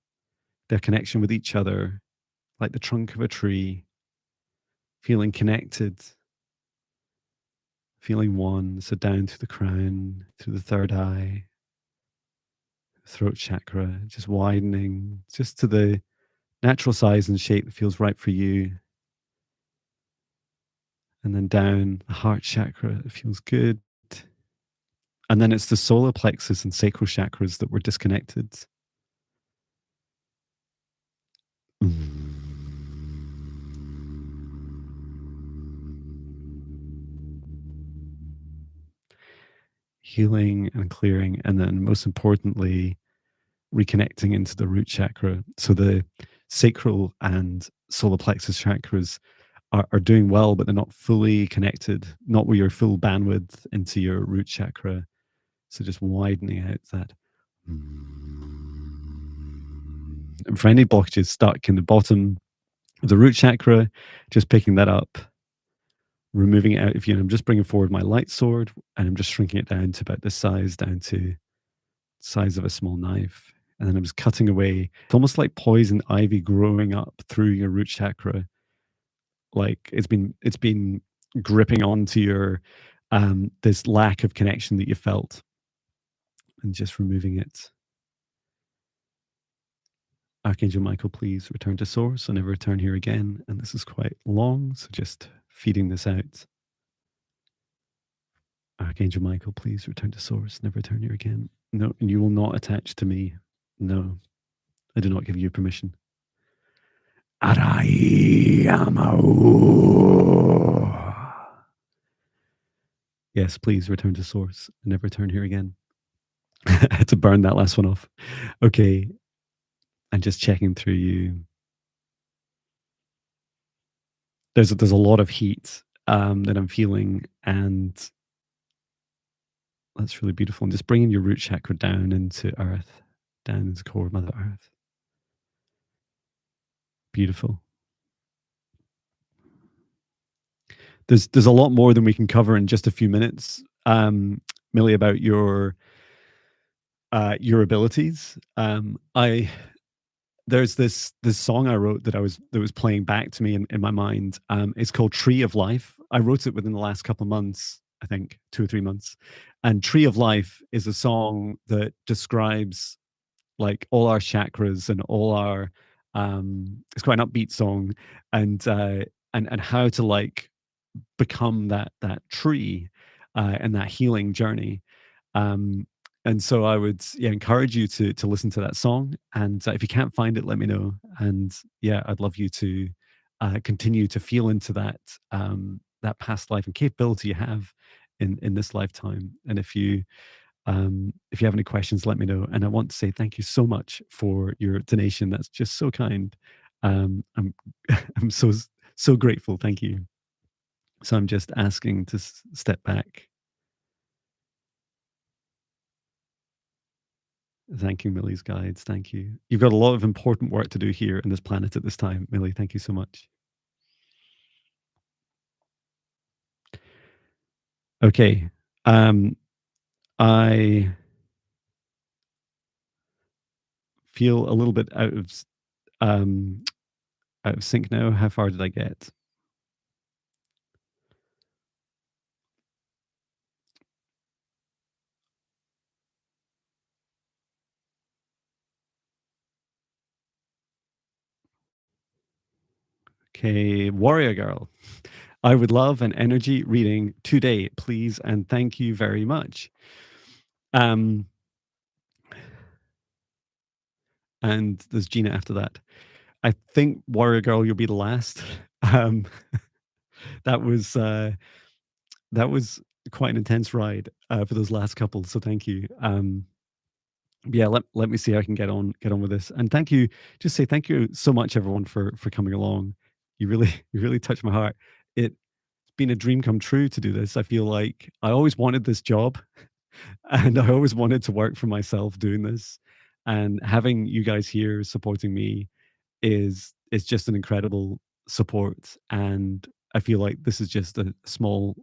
their connection with each other, like the trunk of a tree, feeling connected, feeling one. So down to the crown, to the third eye, throat chakra, just widening, just to the natural size and shape that feels right for you. And then down the heart chakra, it feels good. And then it's the solar plexus and sacral chakras that were disconnected. healing and clearing, and then most importantly, reconnecting into the root chakra. So the sacral and solar plexus chakras are doing well, but they're not fully connected, not with your full bandwidth into your root chakra. So just widening out that. And for any blockages stuck in the bottom of the root chakra, just picking that up, removing it out. If you know, I'm just bringing forward my light sword and I'm just shrinking it down to about this size, down to size of a small knife. And then I'm just cutting away. It's almost like poison ivy growing up through your root chakra. Like it's been gripping onto your this lack of connection that you felt, and just removing it. Archangel Michael, please return to source and never return here again. And this is quite long, so just feeding this out. Archangel Michael, please return to source, never return here again. No, and you will not attach to me. No, I do not give you permission. Yes, please return to source and never return here again. I had to burn that last one off. Okay. And just checking through you. There's a lot of heat that I'm feeling, and that's really beautiful. And just bringing your root chakra down into earth, down into the core of Mother Earth. Beautiful. There's a lot more than we can cover in just a few minutes, Millie, about your abilities. I There's this song I wrote that was playing back to me in my mind. It's called Tree of Life. I wrote it within the last couple of months, I think 2 or 3 months. And Tree of Life is a song that describes like all our chakras and all our it's quite an upbeat song, and and how to like become that tree and that healing journey. Um, and so I would, yeah, encourage you to listen to that song. And if you can't find it, let me know. And yeah, I'd love you to continue to feel into that past life and capability you have in this lifetime. And if you have any questions, let me know. And I want to say thank you so much for your donation. That's just so kind. I'm I'm so grateful. Thank you. So I'm just asking to step back. Thank you, Millie's guides. Thank you. You've got a lot of important work to do here in this planet at this time, Millie. Thank you so much. Okay. Um, I feel a little bit um, out of sync now. How far did I get? Okay, Warrior Girl. I would love an energy reading today, please, and thank you very much. Um, and there's Gina after that. I think Warrior Girl, you'll be the last. Um, that was that was quite an intense ride for those last couple. So thank you. Yeah, let me see how I can get on with this. And thank you. Just say thank you so much, everyone, for coming along. You really you really touched my heart. It's been a dream come true to do this. I feel like I always wanted this job, and I always wanted to work for myself doing this. And having you guys here supporting me is just an incredible support, and I feel like this is just a small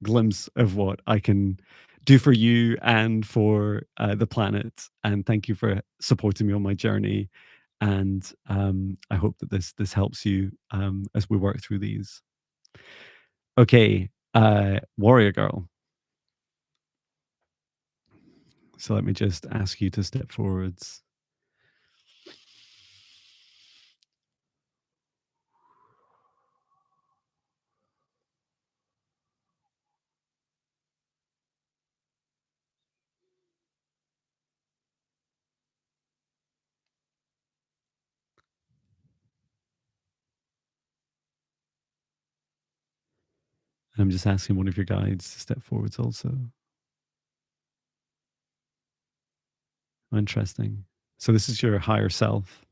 glimpse of what I can do for you and for the planet. And thank you for supporting me on my journey. And I hope that this helps you as we work through these. Okay, Warrior Girl. So let me just ask you to step forwards. I'm just asking one of your guides to step forwards also. Interesting. So this is your higher self.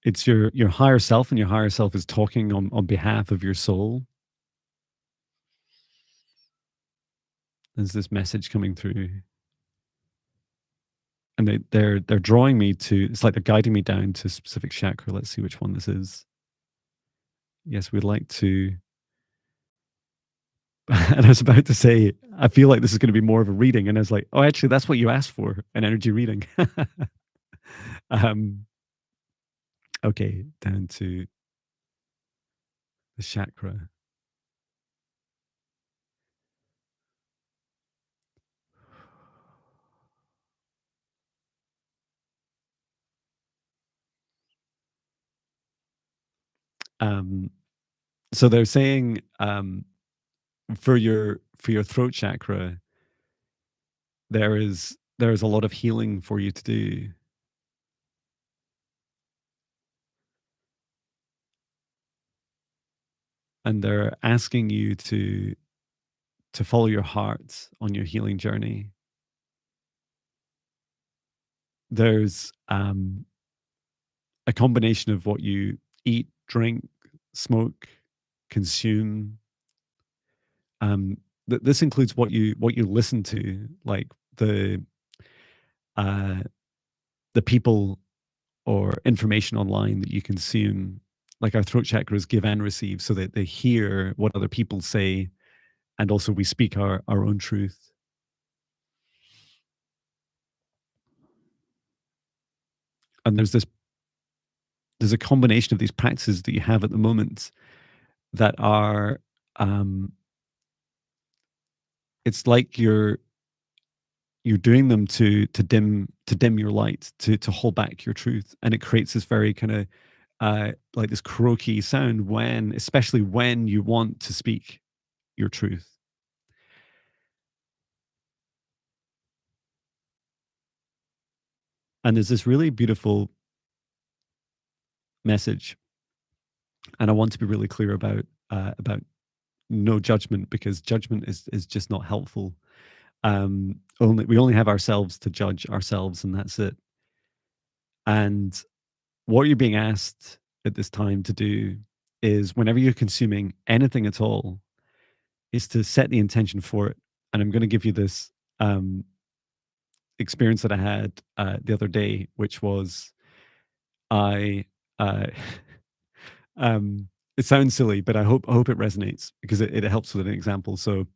It's your higher self, and your higher self is talking on behalf of your soul. There's this message coming through, and they're drawing me to. It's like they're guiding me down to a specific chakra. Let's see which one this is. Yes, we'd like to. And I was about to say, I feel like this is going to be more of a reading, and I was like, oh, actually, that's what you asked for, an energy reading. um, okay, down to the chakra. Um, so they're saying for your throat chakra, there is a lot of healing for you to do, and they're asking you to follow your heart on your healing journey. There's a combination of what you eat, drink, smoke, consume. This includes what you listen to, like uh, the people or information online that you consume. Like our throat chakras give and receive, so that they hear what other people say, and also we speak our own truth. And there's a combination of these practices that you have at the moment that are um, it's like you're doing them to dim your light, to hold back your truth, and it creates this very kind of like this croaky sound when, especially when you want to speak your truth. And there's this really beautiful message, and I want to be really clear about no judgment, because judgment is just not helpful. Only we only have ourselves to judge ourselves, and that's it. And what you're being asked at this time to do is, whenever you're consuming anything at all, is to set the intention for it. And I'm going to give you this um, experience that I had the other day, which was I. Uh, it sounds silly, but I hope it resonates, because it helps with an example. So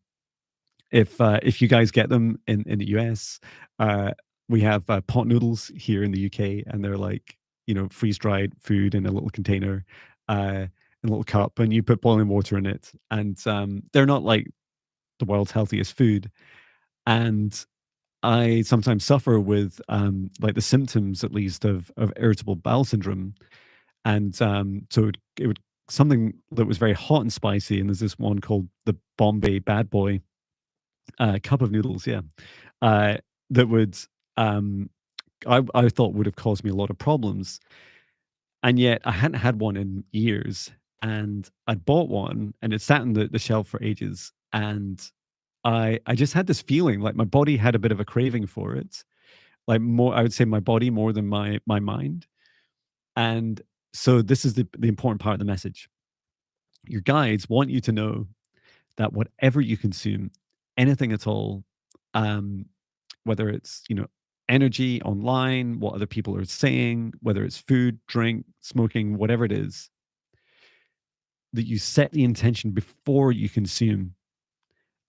if you guys get them in the US, uh, we have pot noodles here in the UK, and they're like, freeze dried food in a little container, in a little cup, and you put boiling water in it, and they're not like the world's healthiest food. And I sometimes suffer with like the symptoms, at least, of irritable bowel syndrome, and so it would something that was very hot and spicy. And there's this one called the Bombay Bad Boy cup of noodles, yeah, uh, that would um, I thought would have caused me a lot of problems, and yet I hadn't had one in years, and I'd bought one, and it sat in the shelf for ages, and I just had this feeling like my body had a bit of a craving for it, like more, I would say my body more than my mind. And so this is the important part of the message. Your guides want you to know that whatever you consume, anything at all, um, whether it's, energy online, what other people are saying, whether it's food, drink, smoking, whatever it is, that you set the intention before you consume.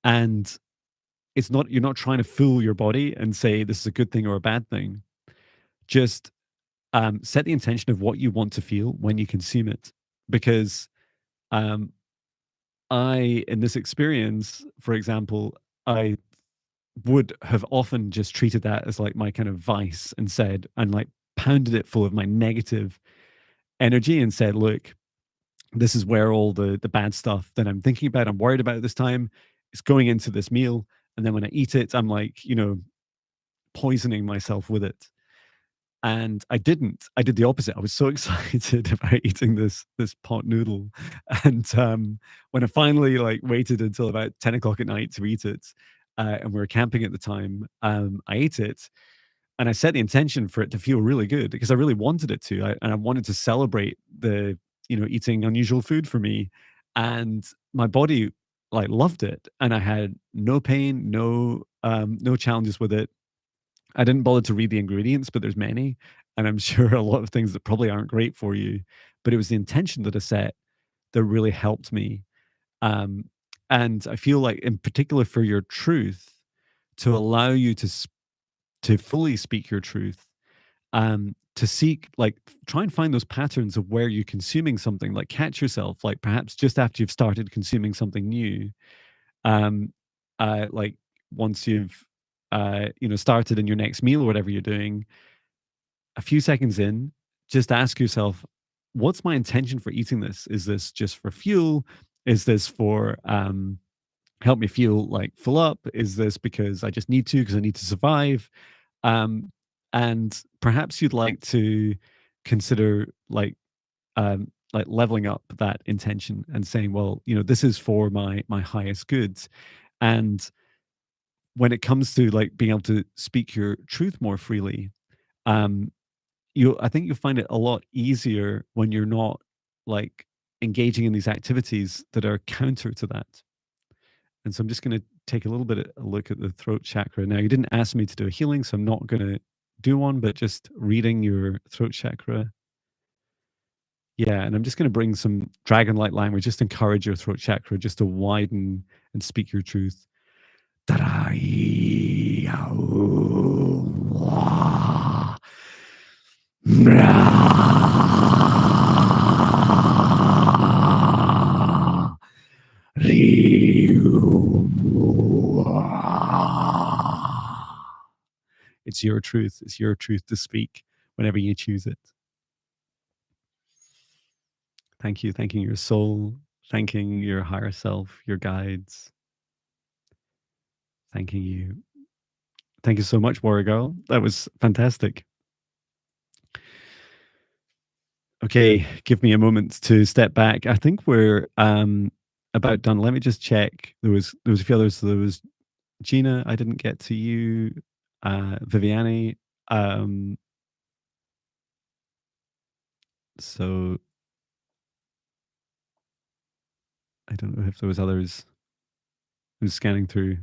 And it's not, you're not trying to fool your body and say this is a good thing or a bad thing. Just set the intention of what you want to feel when you consume it. Because um, in this experience, for example, I would have often just treated that as like my kind of vice, and said, and like pounded it full of my negative energy, and said, look, this is where all the bad stuff that I'm thinking about, I'm worried about this time, is going into this meal. And then when I eat it, I'm like, poisoning myself with it. and I didn't. I did the opposite. I was so excited about eating this pot noodle, and when I finally like waited until about 10 o'clock at night to eat it, and we were camping at the time, I ate it, and I set the intention for it to feel really good because I really wanted it to, and I wanted to celebrate the eating unusual food for me, and my body like loved it, and I had no pain, no challenges with it. I didn't bother to read the ingredients, but there's many, and I'm sure a lot of things that probably aren't great for you. But it was the intention that I set that really helped me. Um, and I feel like, in particular, for your truth, to allow you to fully speak your truth, to seek, like, try and find those patterns of where you're consuming something, like catch yourself, like perhaps just after you've started consuming something new, um, like once you've started in your next meal or whatever you're doing, a few seconds in, just ask yourself, what's my intention for eating this? Is this just for fuel? Is this for help me feel like full up? Is this because I just need to because I need to survive? Um, and perhaps you'd like to consider like leveling up that intention and saying, well, this is for my highest goods. And when it comes to like being able to speak your truth more freely, um, I think you'll find it a lot easier when you're not like engaging in these activities that are counter to that. And so I'm just going to take a little bit of a look at the throat chakra. Now, you didn't ask me to do a healing, so I'm not going to do one, but just reading your throat chakra. Yeah, and I'm just going to bring some dragon-like language, just encourage your throat chakra just to widen and speak your truth. It's your truth. It's your truth to speak whenever you choose it. Thank you. Thanking your soul, thanking your higher self, your guides. Thanking you. Thank you so much, Warrior Girl. That was fantastic. Okay, give me a moment to step back. I think we're about done. Let me just check. There was a few others. There was Gina. I didn't get to you. Viviani. Um, so I don't know if there was others. I'm scanning through.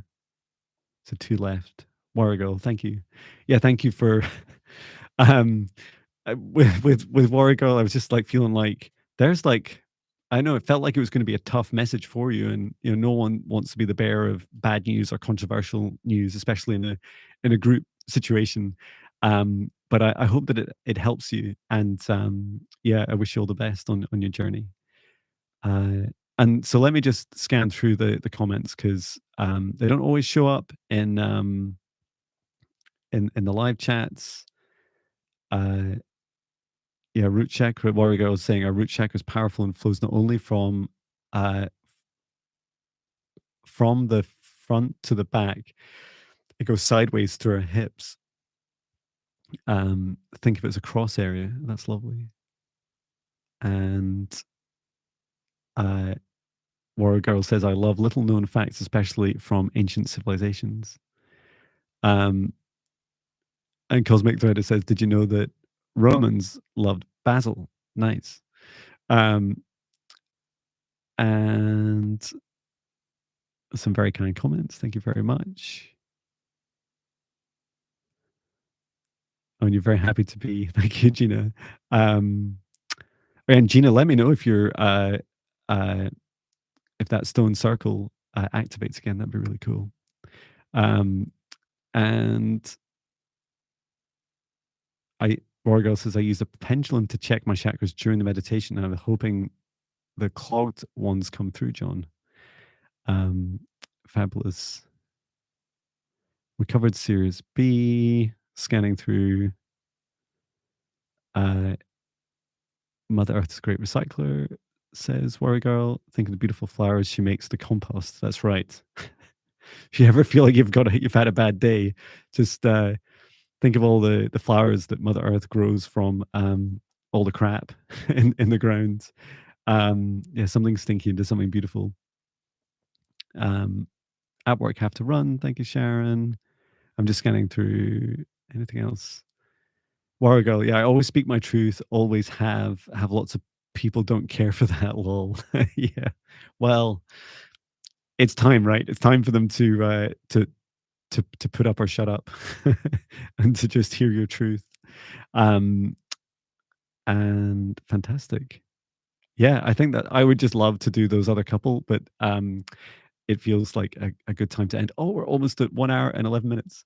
So two left. Warrior Girl, thank you. Yeah, thank you for um with Warrior Girl, I was just like feeling like there's like I know it felt like it was going to be a tough message for you, and no one wants to be the bearer of bad news or controversial news, especially in a group situation. But I hope that it helps you, and yeah, I wish you all the best on your journey. And so let me just scan through the comments because they don't always show up in the live chats. Uh, yeah, root chakra. Warrior Girl is saying our root chakra is powerful and flows not only uh, from the front to the back, it goes sideways through our hips. Think of it as a cross area. That's lovely. And Warrior Girl says, I love little known facts, especially from ancient civilizations. And Cosmic Threader says, did you know that Romans loved basil? Nice. And some very kind comments. Thank you very much. Oh, and you're very happy to be. Thank you, Gina. And Gina, let me know if you're if that stone circle activates again. That'd be really cool. And Wargirl says I use a pendulum to check my chakras during the meditation, and I'm hoping the clogged ones come through, John. Fabulous. We covered Series B, scanning through. Mother Earth's a great recycler, says Warrior Girl. Think of the beautiful flowers she makes to compost. That's right. If you ever feel like you've had a bad day, just think think of all the flowers that Mother Earth grows from all the crap in the ground. Yeah, something stinky into something beautiful. Um, at work, have to run. Thank you, Sharon. I'm just scanning through anything else. Warrior Girl, yeah, I always speak my truth. Always have lots of people don't care for that. Lol. Yeah. Well, it's time, right? It's time for them to put up or shut up, and to just hear your truth. Um, and fantastic. Yeah, I think that I would just love to do those other couple, but it feels like a good time to end. Oh, we're almost at 1 hour and 11 minutes.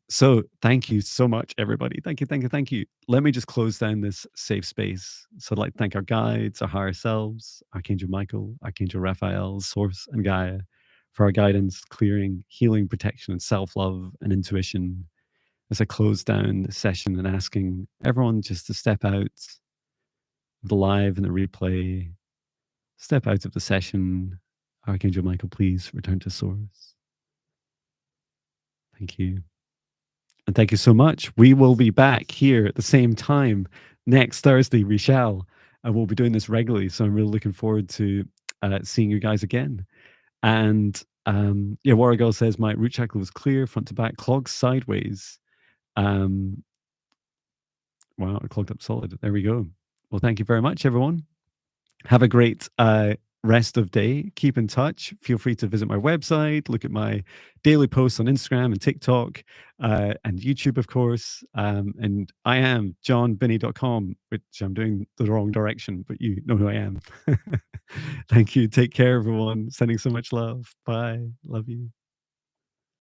So thank you so much, everybody. Thank you, thank you, thank you. Let me just close down this safe space. So I'd like to thank our guides, our higher selves, Archangel Michael, Archangel Raphael, Source, and Gaia for our guidance, clearing, healing, protection, and self-love and intuition. As I close down the session and asking everyone just to step out of the live and the replay, step out of the session. Archangel Michael, please return to Source. Thank you. And thank you so much. We will be back here at the same time next Thursday. We shall. And we'll be doing this regularly. So I'm really looking forward to seeing you guys again. And yeah, Warrior Girl says my root chakra was clear, front to back, clogged sideways. Wow, it clogged up solid. There we go. Well, thank you very much, everyone. Have a great rest of day. Keep in touch. Feel free to visit my website, look at my daily posts on Instagram and TikTok, and YouTube, of course. And I am jonbinnie.com, which I'm doing the wrong direction, but you know who I am. Thank you. Take care, everyone. Sending so much love. Bye. Love you.